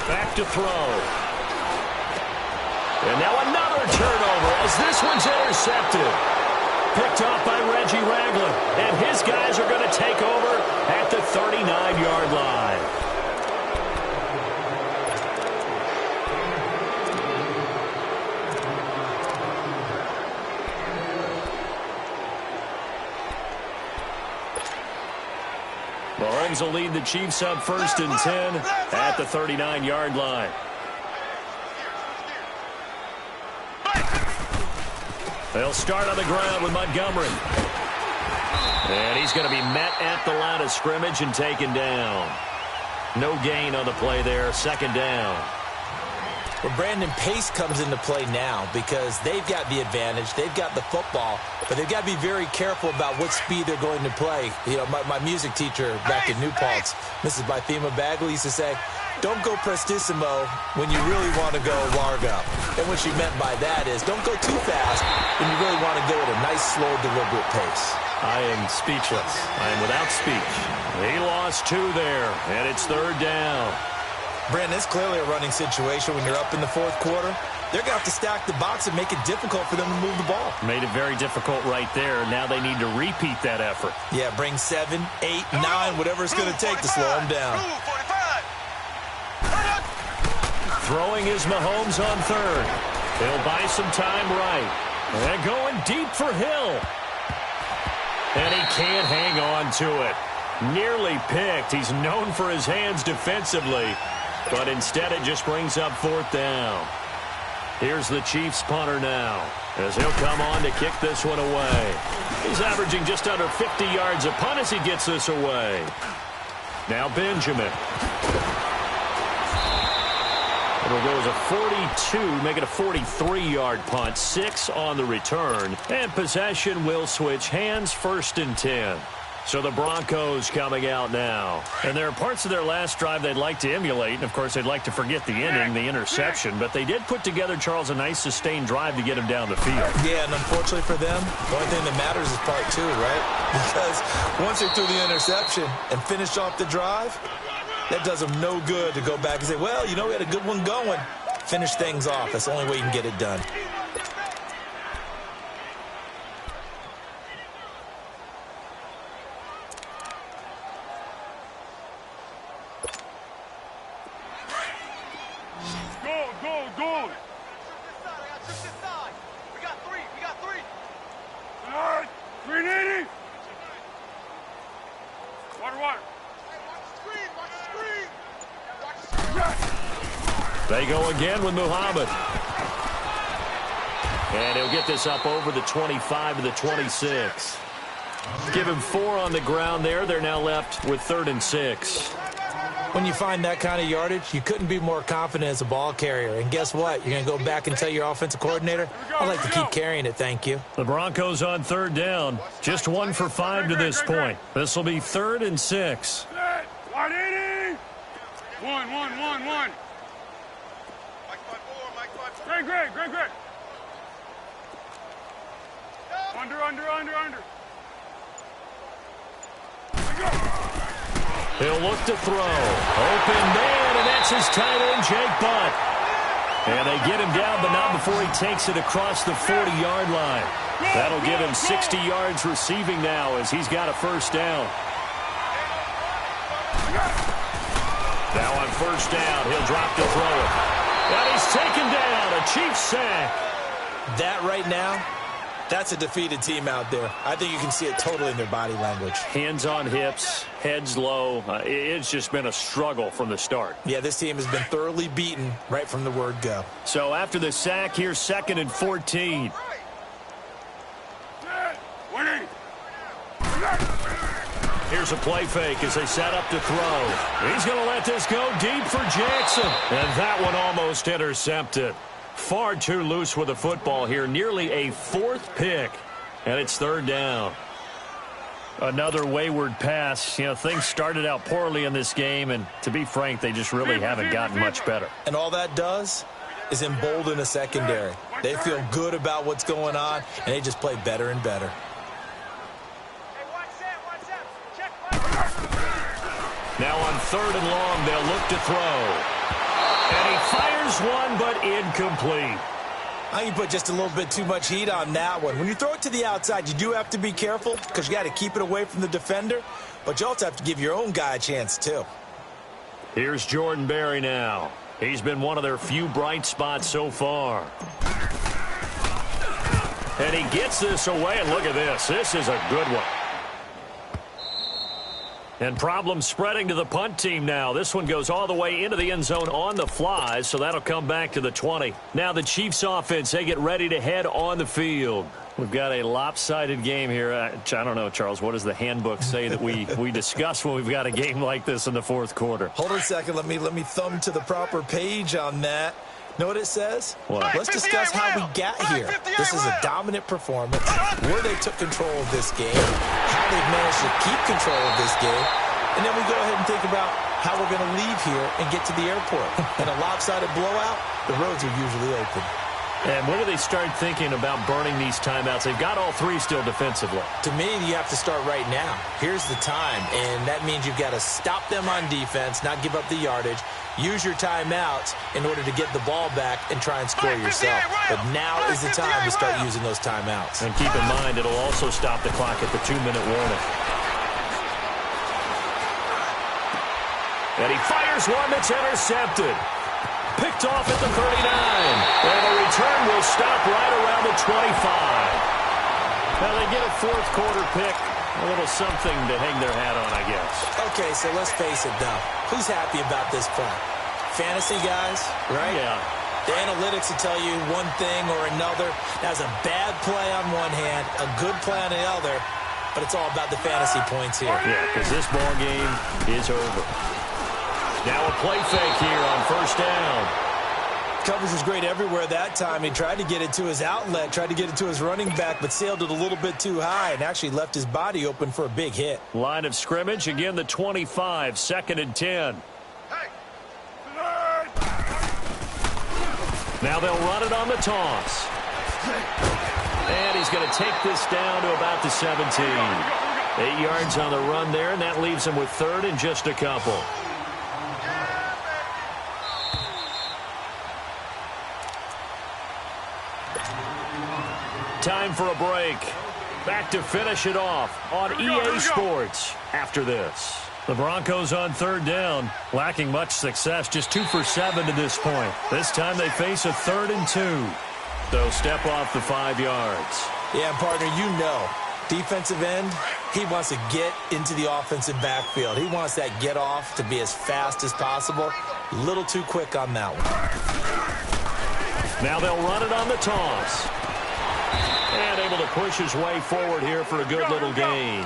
Speaker 1: Back to throw. And now another turnover as this one's intercepted. Picked off by Reggie Ragland. And his guys are going to take over at the 39-yard line. Mahomes will lead the Chiefs up 1st and 10 at the 39-yard line. They'll start on the ground with Montgomery. And he's going to be met at the line of scrimmage and taken down. No gain on the play there, 2nd down.
Speaker 2: Well, Brandon, pace comes into play now because they've got the advantage. They've got the football, but they've got to be very careful about what speed they're going to play. You know, my music teacher back in New Paltz, Mrs. Bythema Bagley, used to say, don't go prestissimo when you really want to go largo. And what she meant by that is don't go too fast when you really want to go at a nice, slow, deliberate pace.
Speaker 1: I am speechless. I am without speech. He lost 2 there, and it's 3rd down.
Speaker 2: Brandon, it's clearly a running situation when you're up in the 4th quarter. They're going to have to stack the box and make it difficult for them to move the ball.
Speaker 1: Made it very difficult right there. Now they need to repeat that effort.
Speaker 2: Yeah, bring 7, 8, 9, whatever it's going to take to slow them down.
Speaker 1: Throwing is Mahomes on third. He'll buy some time right. And going deep for Hill. And he can't hang on to it. Nearly picked. He's known for his hands defensively. But instead it just brings up fourth down. Here's the Chiefs punter now, as he'll come on to kick this one away. He's averaging just under 50 yards a punt as he gets this away. Now Benjamin. It'll go as a 42, make it a 43-yard punt, 6 on the return. And possession will switch hands, 1st and 10. So the Broncos coming out now. And there are parts of their last drive they'd like to emulate. And, of course, they'd like to forget the ending, the interception. But they did put together, Charles, a nice sustained drive to get him down the field.
Speaker 2: Yeah, and unfortunately for them, the only thing that matters is part 2, right? Because once they threw the interception and finished off the drive, that does them no good to go back and say, well, you know, we had a good one going. Finish things off. That's the only way you can get it done.
Speaker 3: Go. We got three. All right, 380. Water. Watch the screen.
Speaker 1: They go again with Muhammad. And he'll get this up over the 25 to the 26. Give him 4 on the ground there. They're now left with 3rd and 6.
Speaker 2: When you find that kind of yardage, you couldn't be more confident as a ball carrier. And guess what? You're going to go back and tell your offensive coordinator, I'd like to keep carrying it, thank you.
Speaker 1: The Broncos on 3rd down. Just 1 for 5 to this point. This will be 3rd and 6.
Speaker 3: 180. One. Great. Under.
Speaker 1: He'll look to throw. Open man, and that's his tight end, Jake Butt. And they get him down, but not before he takes it across the 40-yard line. That'll give him 60 yards receiving now as he's got a 1st down. Now on 1st down, he'll drop to throw it. And he's taken down, a Chiefs sack.
Speaker 2: That right now, that's a defeated team out there. I think you can see it totally in their body language.
Speaker 1: Hands on hips, heads low. It's just been a struggle from the start.
Speaker 2: Yeah, this team has been thoroughly beaten right from the word go.
Speaker 1: So after the sack, here's 2nd and 14. Here's a play fake as they set up to throw. He's going to let this go deep for Jackson. And that one almost intercepted. Far too loose with the football here. Nearly a 4th pick. And it's 3rd down. Another wayward pass. You know, things started out poorly in this game. And to be frank, they just really haven't gotten much better.
Speaker 2: And all that does is embolden a secondary. They feel good about what's going on, and they just play better and better.
Speaker 1: Now on 3rd and long, they'll look to throw. And he fires one, but incomplete.
Speaker 2: I think you put just a little bit too much heat on that one. When you throw it to the outside, you do have to be careful because you got to keep it away from the defender, but you also have to give your own guy a chance too.
Speaker 1: Here's Jordan Berry now. He's been one of their few bright spots so far. And he gets this away, and look at this. This is a good one. And problems spreading to the punt team now. This one goes all the way into the end zone on the fly, so that'll come back to the 20. Now the Chiefs offense, they get ready to head on the field. We've got a lopsided game here. I don't know, Charles, what does the handbook say that we discuss when we've got a game like this in the 4th quarter?
Speaker 2: Hold on a second. Let me thumb to the proper page on that. Know what it says?
Speaker 1: What?
Speaker 2: Let's discuss how we got here. This is a dominant performance, where they took control of this game, how they've managed to keep control of this game, and then we go ahead and think about how we're going to leave here and get to the airport. In a lopsided blowout, the roads are usually open.
Speaker 1: And when do they start thinking about burning these timeouts? They've got all 3 still defensively.
Speaker 2: To me, you have to start right now. Here's the time, and that means you've got to stop them on defense, not give up the yardage, use your timeouts in order to get the ball back and try and score yourself. But now is the time to start using those timeouts.
Speaker 1: And keep in mind, it'll also stop the clock at the 2-minute warning. And he fires one that's intercepted. Picked off off at the 39. And the return will stop right around the 25. Now they get a fourth quarter pick. A little something to hang their hat on, I guess.
Speaker 2: Okay, so let's face it, though. Who's happy about this play? Fantasy guys, right?
Speaker 1: Yeah.
Speaker 2: The analytics will tell you one thing or another. That's a bad play on one hand, a good play on the other, but it's all about the fantasy points here.
Speaker 1: Yeah, because this ball game is over. Now a play fake here on first down.
Speaker 2: Coverage was great everywhere that time. He tried to get it to his outlet, tried to get it to his running back, but sailed it a little bit too high and actually left his body open for a big hit.
Speaker 1: Line of scrimmage, again the 25, 2nd and 10. Now they'll run it on the toss. And he's going to take this down to about the 17. 8 yards on the run there, and that leaves him with 3rd and just a couple. Time for a break. Back to finish it off on EA Sports after this. The Broncos on 3rd down, lacking much success, just 2 for 7 to this point. This time they face a 3rd and 2. They'll step off the 5 yards.
Speaker 2: Yeah, partner, you know, defensive end, he wants to get into the offensive backfield. He wants that get off to be as fast as possible. A little too quick on that one.
Speaker 1: Now they'll run it on the toss. And able to push his way forward here for a good little gain.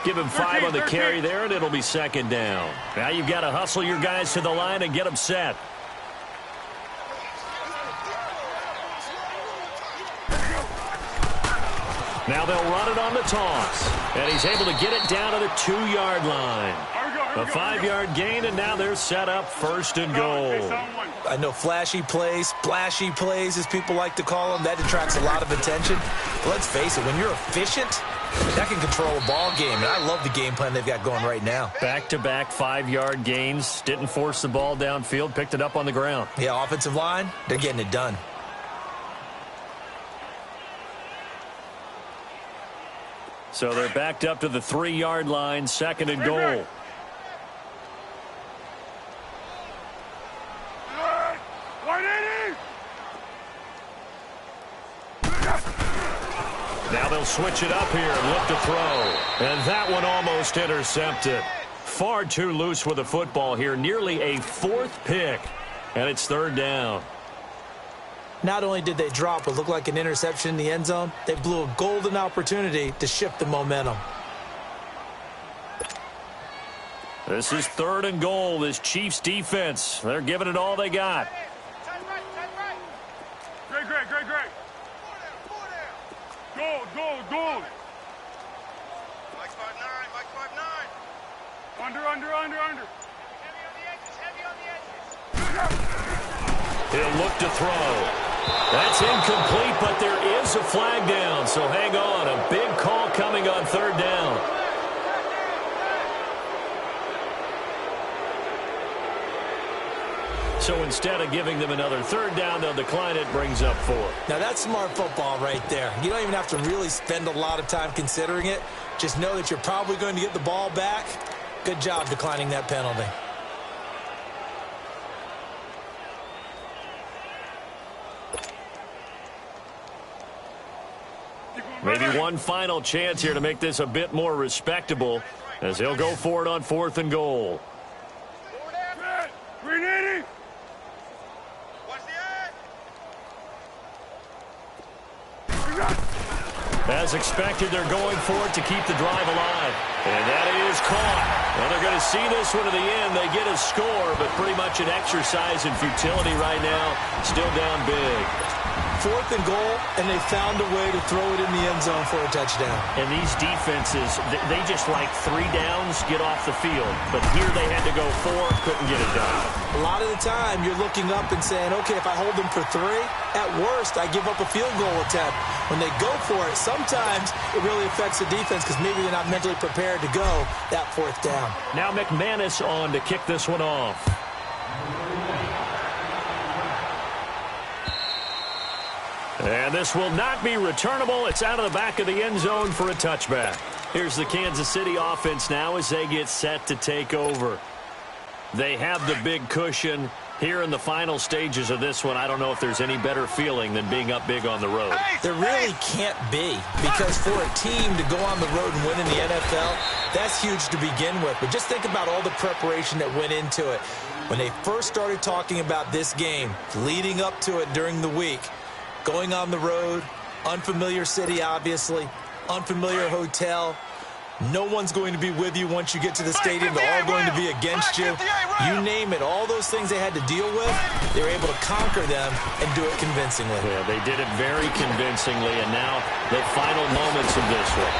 Speaker 1: Give him 5 on the carry there, and it'll be 2nd down. Now you've got to hustle your guys to the line and get them set. Now they'll run it on the toss. And he's able to get it down to the 2-yard line. A 5-yard gain, and now they're set up 1st and goal.
Speaker 2: I know flashy plays, splashy plays, as people like to call them, that attracts a lot of attention. But let's face it, when you're efficient, that can control a ball game. And I love the game plan they've got going right now.
Speaker 1: Back-to-back 5-yard gains. Didn't force the ball downfield, picked it up on the ground.
Speaker 2: Yeah, offensive line, they're getting it done.
Speaker 1: So they're backed up to the 3-yard line, 2nd and goal. Now they'll switch it up here and look to throw. And that one almost intercepted. Far too loose with the football here. Nearly a 4th pick. And it's 3rd down.
Speaker 2: Not only did they drop what looked like an interception in the end zone, they blew a golden opportunity to shift the momentum.
Speaker 1: This is 3rd and goal. This Chiefs defense, they're giving it all they got.
Speaker 3: Great. Goal. Mike 5'9". Under. Heavy on the edges.
Speaker 1: He'll look to throw. That's incomplete, but there is a flag down, so hang on. A big call coming on 3rd down. So instead of giving them another 3rd down, they'll decline it, brings up 4.
Speaker 2: Now that's smart football right there. You don't even have to really spend a lot of time considering it. Just know that you're probably going to get the ball back. Good job declining that penalty.
Speaker 1: Maybe one final chance here to make this a bit more respectable as he'll go for it on 4th and goal.
Speaker 3: 380.
Speaker 1: As expected, they're going for it to keep the drive alive. And that is caught. And they're going to see this one to the end. They get a score, but pretty much an exercise in futility right now. Still down big.
Speaker 2: 4th and goal, and they found a way to throw it in the end zone for a touchdown.
Speaker 1: And these defenses, they just like 3 downs, get off the field. But here they had to go 4, couldn't get it done.
Speaker 2: A lot of the time, you're looking up and saying, okay, if I hold them for 3, at worst, I give up a field goal attempt. When they go for it, sometimes it really affects the defense because maybe they're not mentally prepared to go that 4th down.
Speaker 1: Now McManus on to kick this one off. And this will not be returnable. It's out of the back of the end zone for a touchback. Here's the Kansas City offense now as they get set to take over. They have the big cushion. Here in the final stages of this one, I don't know if there's any better feeling than being up big on the road.
Speaker 2: There really can't be, because for a team to go on the road and win in the NFL, that's huge to begin with. But just think about all the preparation that went into it. When they first started talking about this game, leading up to it during the week, going on the road, unfamiliar city, obviously, unfamiliar hotel. No one's going to be with you once you get to the stadium. They're all going to be against you. You name it, all those things they had to deal with, they were able to conquer them and do it convincingly.
Speaker 1: Yeah, they did it very convincingly, and now the final moments of this one.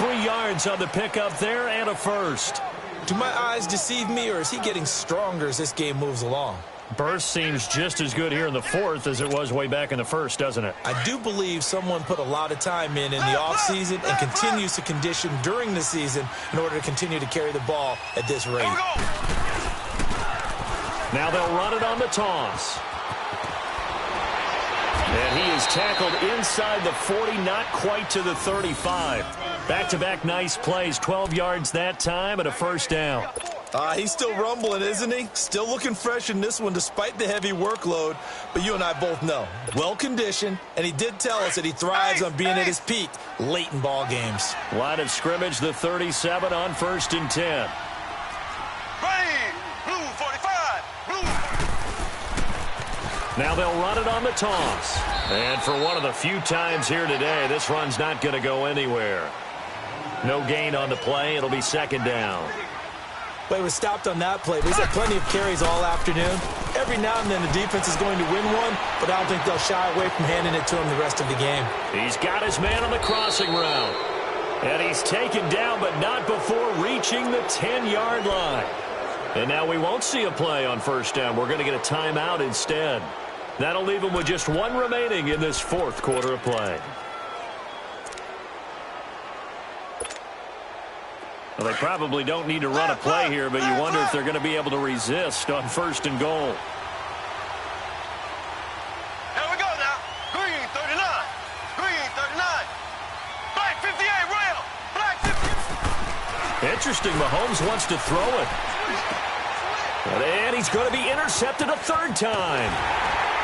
Speaker 1: 23 yards on the pickup there and a first.
Speaker 2: Do my eyes deceive me, or is he getting stronger as this game moves along?
Speaker 1: Burst seems just as good here in the fourth as it was way back in the first, doesn't it?
Speaker 2: I do believe someone put a lot of time in the offseason and continues to condition during the season in order to continue to carry the ball at this rate.
Speaker 1: Now they'll run it on the toss. And he is tackled inside the 40, not quite to the 35. Back-to-back nice plays, 12 yards that time and a first down.
Speaker 2: He's still rumbling, isn't he? Still looking fresh in this one despite the heavy workload. But you and I both know, well-conditioned, and he did tell us that he thrives on being at his peak late in ball games.
Speaker 1: Line of scrimmage, the 37 on 1st and 10.
Speaker 3: Blue 45. Blue.
Speaker 1: Now they'll run it on the toss. And for one of the few times here today, this run's not going to go anywhere. No gain on the play. It'll be second down.
Speaker 2: But he was stopped on that play. But he's had plenty of carries all afternoon. Every now and then the defense is going to win one, but I don't think they'll shy away from handing it to him the rest of the game.
Speaker 1: He's got his man on the crossing route. And he's taken down, but not before reaching the 10-yard line. And now we won't see a play on first down. We're going to get a timeout instead. That'll leave him with just one remaining in this fourth quarter of play. Well, they probably don't need to run a play here, but you wonder if they're going to be able to resist on 1st and goal.
Speaker 3: Here we go now. Green 39. Green 39. Black 58, rail. Black 50.
Speaker 1: Interesting. Mahomes wants to throw it. And he's going to be intercepted a third time.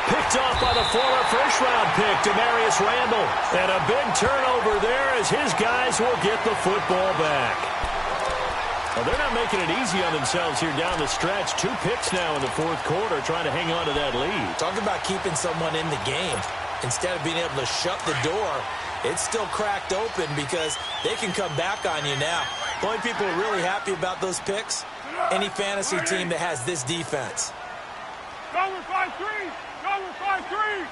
Speaker 1: Picked off by the former first-round pick, Demarius Randall. And a big turnover there as his guys will get the football back. Well, they're not making it easy on themselves here down the stretch. 2 picks now in the fourth quarter trying to hang on to that lead.
Speaker 2: Talk about keeping someone in the game. Instead of being able to shut the door, it's still cracked open because they can come back on you now. The only people who are really happy about those picks, any fantasy team that has this defense.
Speaker 3: Number 5-3. Number 5-3.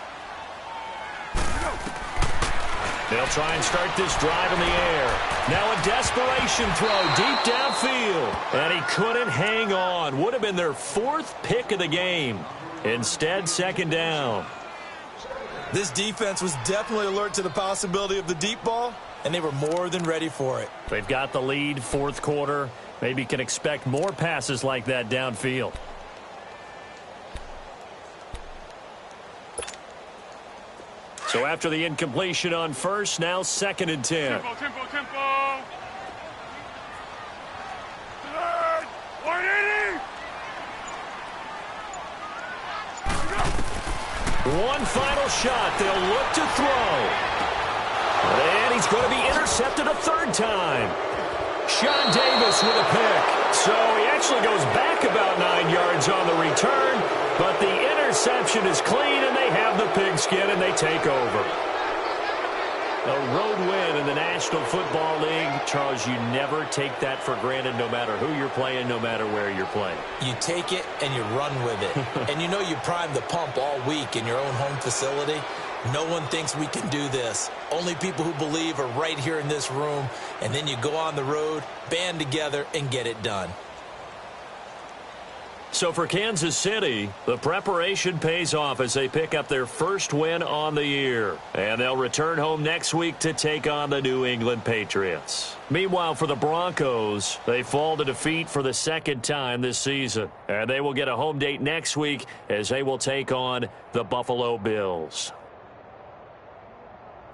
Speaker 1: They'll try and start this drive in the air. Now a desperation throw deep downfield. And he couldn't hang on. Would have been their 4th pick of the game. Instead, second down.
Speaker 2: This defense was definitely alert to the possibility of the deep ball, and they were more than ready for it.
Speaker 1: They've got the lead, fourth quarter. Maybe can expect more passes like that downfield. So after the incompletion on first, now 2nd and 10.
Speaker 3: Tempo. 180.
Speaker 1: One final shot. They'll look to throw. And he's going to be intercepted a third time. Sean Davis with a pick. So he actually goes back about 9 yards on the return. But the interception is clean, and they have the pigskin, and they take over. A road win in the National Football League. Charles, you never take that for granted no matter who you're playing, no matter where you're playing.
Speaker 2: You take it and you run with it. And you know you prime the pump all week in your own home facility. No one thinks we can do this. Only people who believe are right here in this room. And then you go on the road, band together, and get it done.
Speaker 1: So for Kansas City, the preparation pays off as they pick up their first win on the year. And they'll return home next week to take on the New England Patriots. Meanwhile, for the Broncos, they fall to defeat for the 2nd time this season. And they will get a home date next week as they will take on the Buffalo Bills.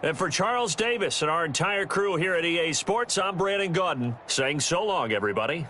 Speaker 1: And for Charles Davis and our entire crew here at EA Sports, I'm Brandon Gaudin saying so long, everybody.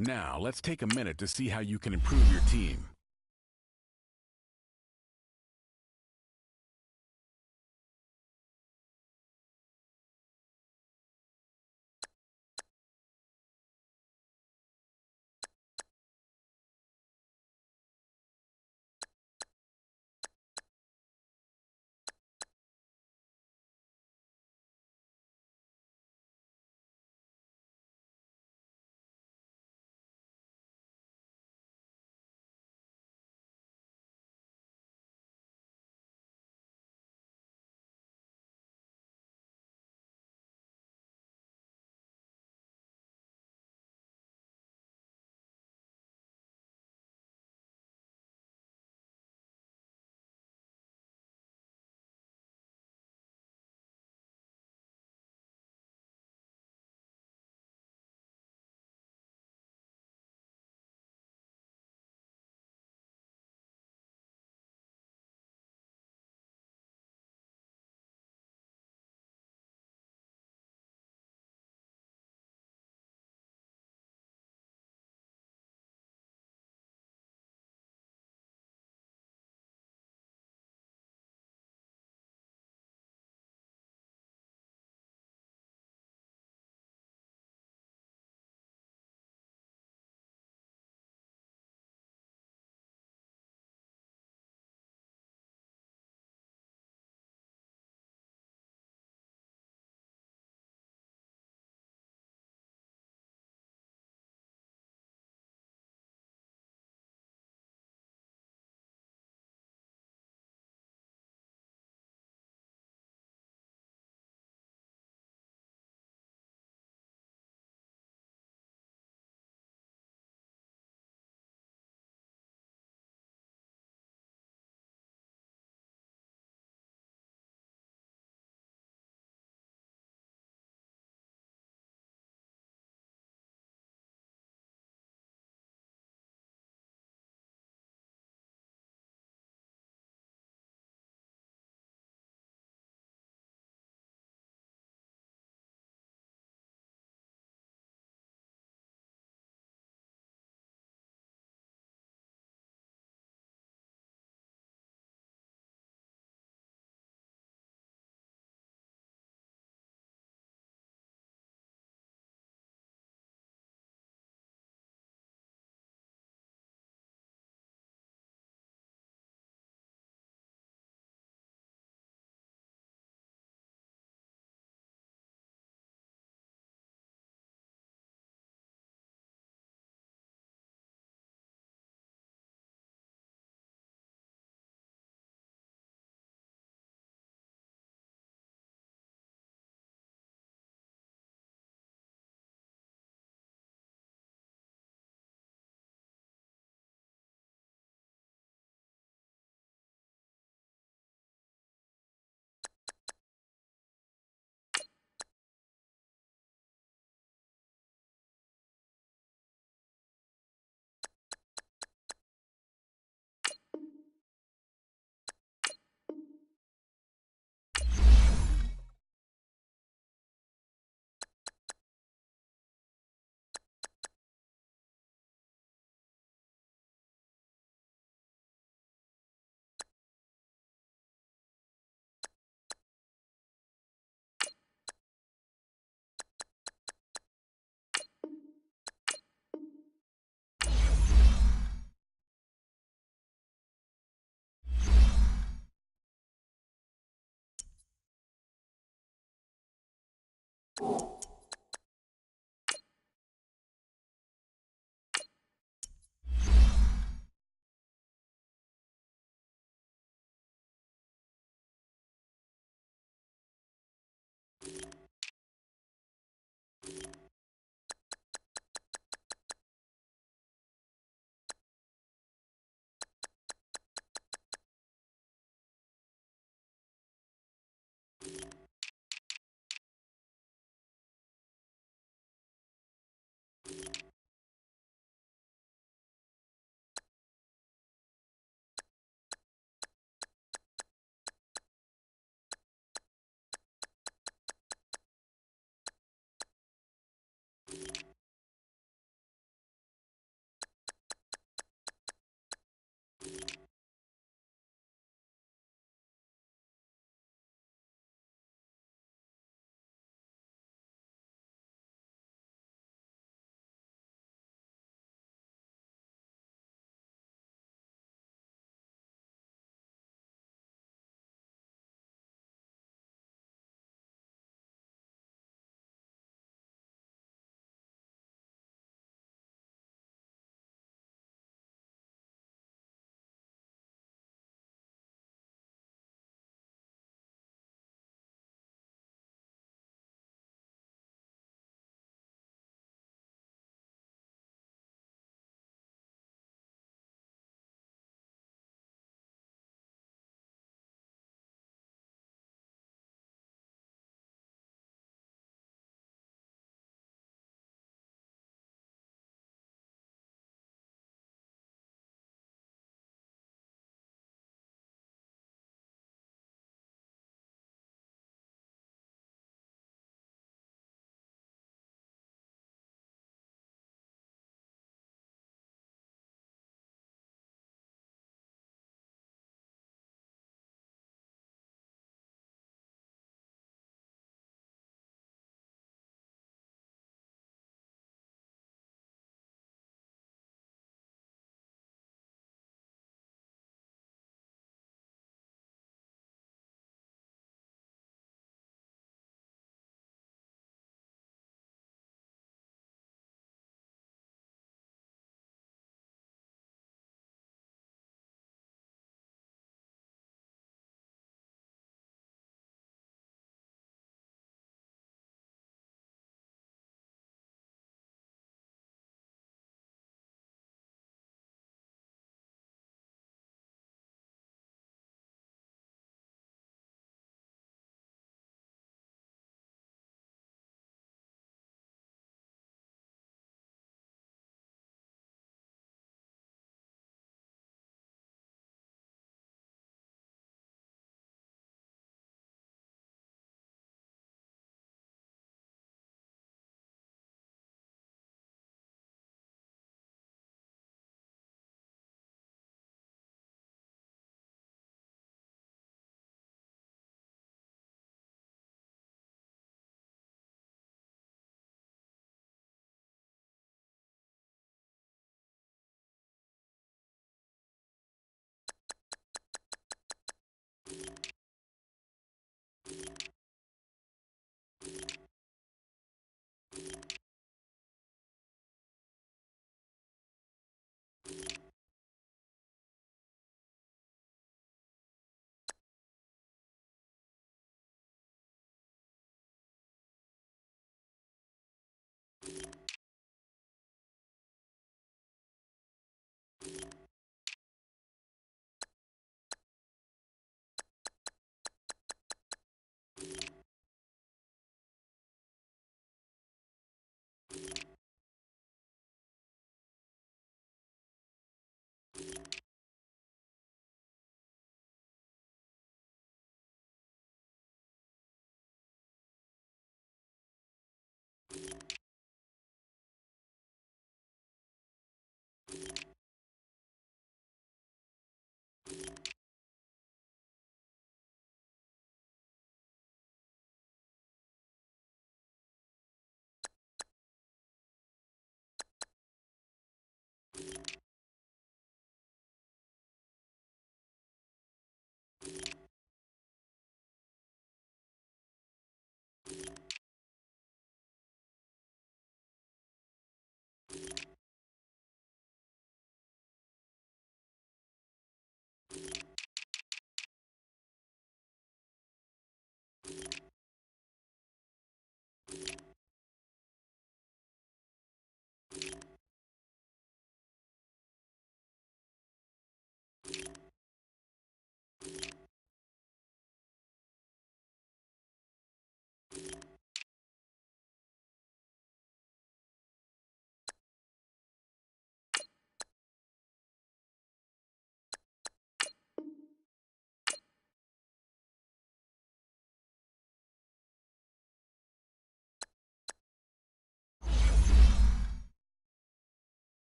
Speaker 4: Now, let's take a minute to see how you can improve your team.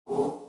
Speaker 5: you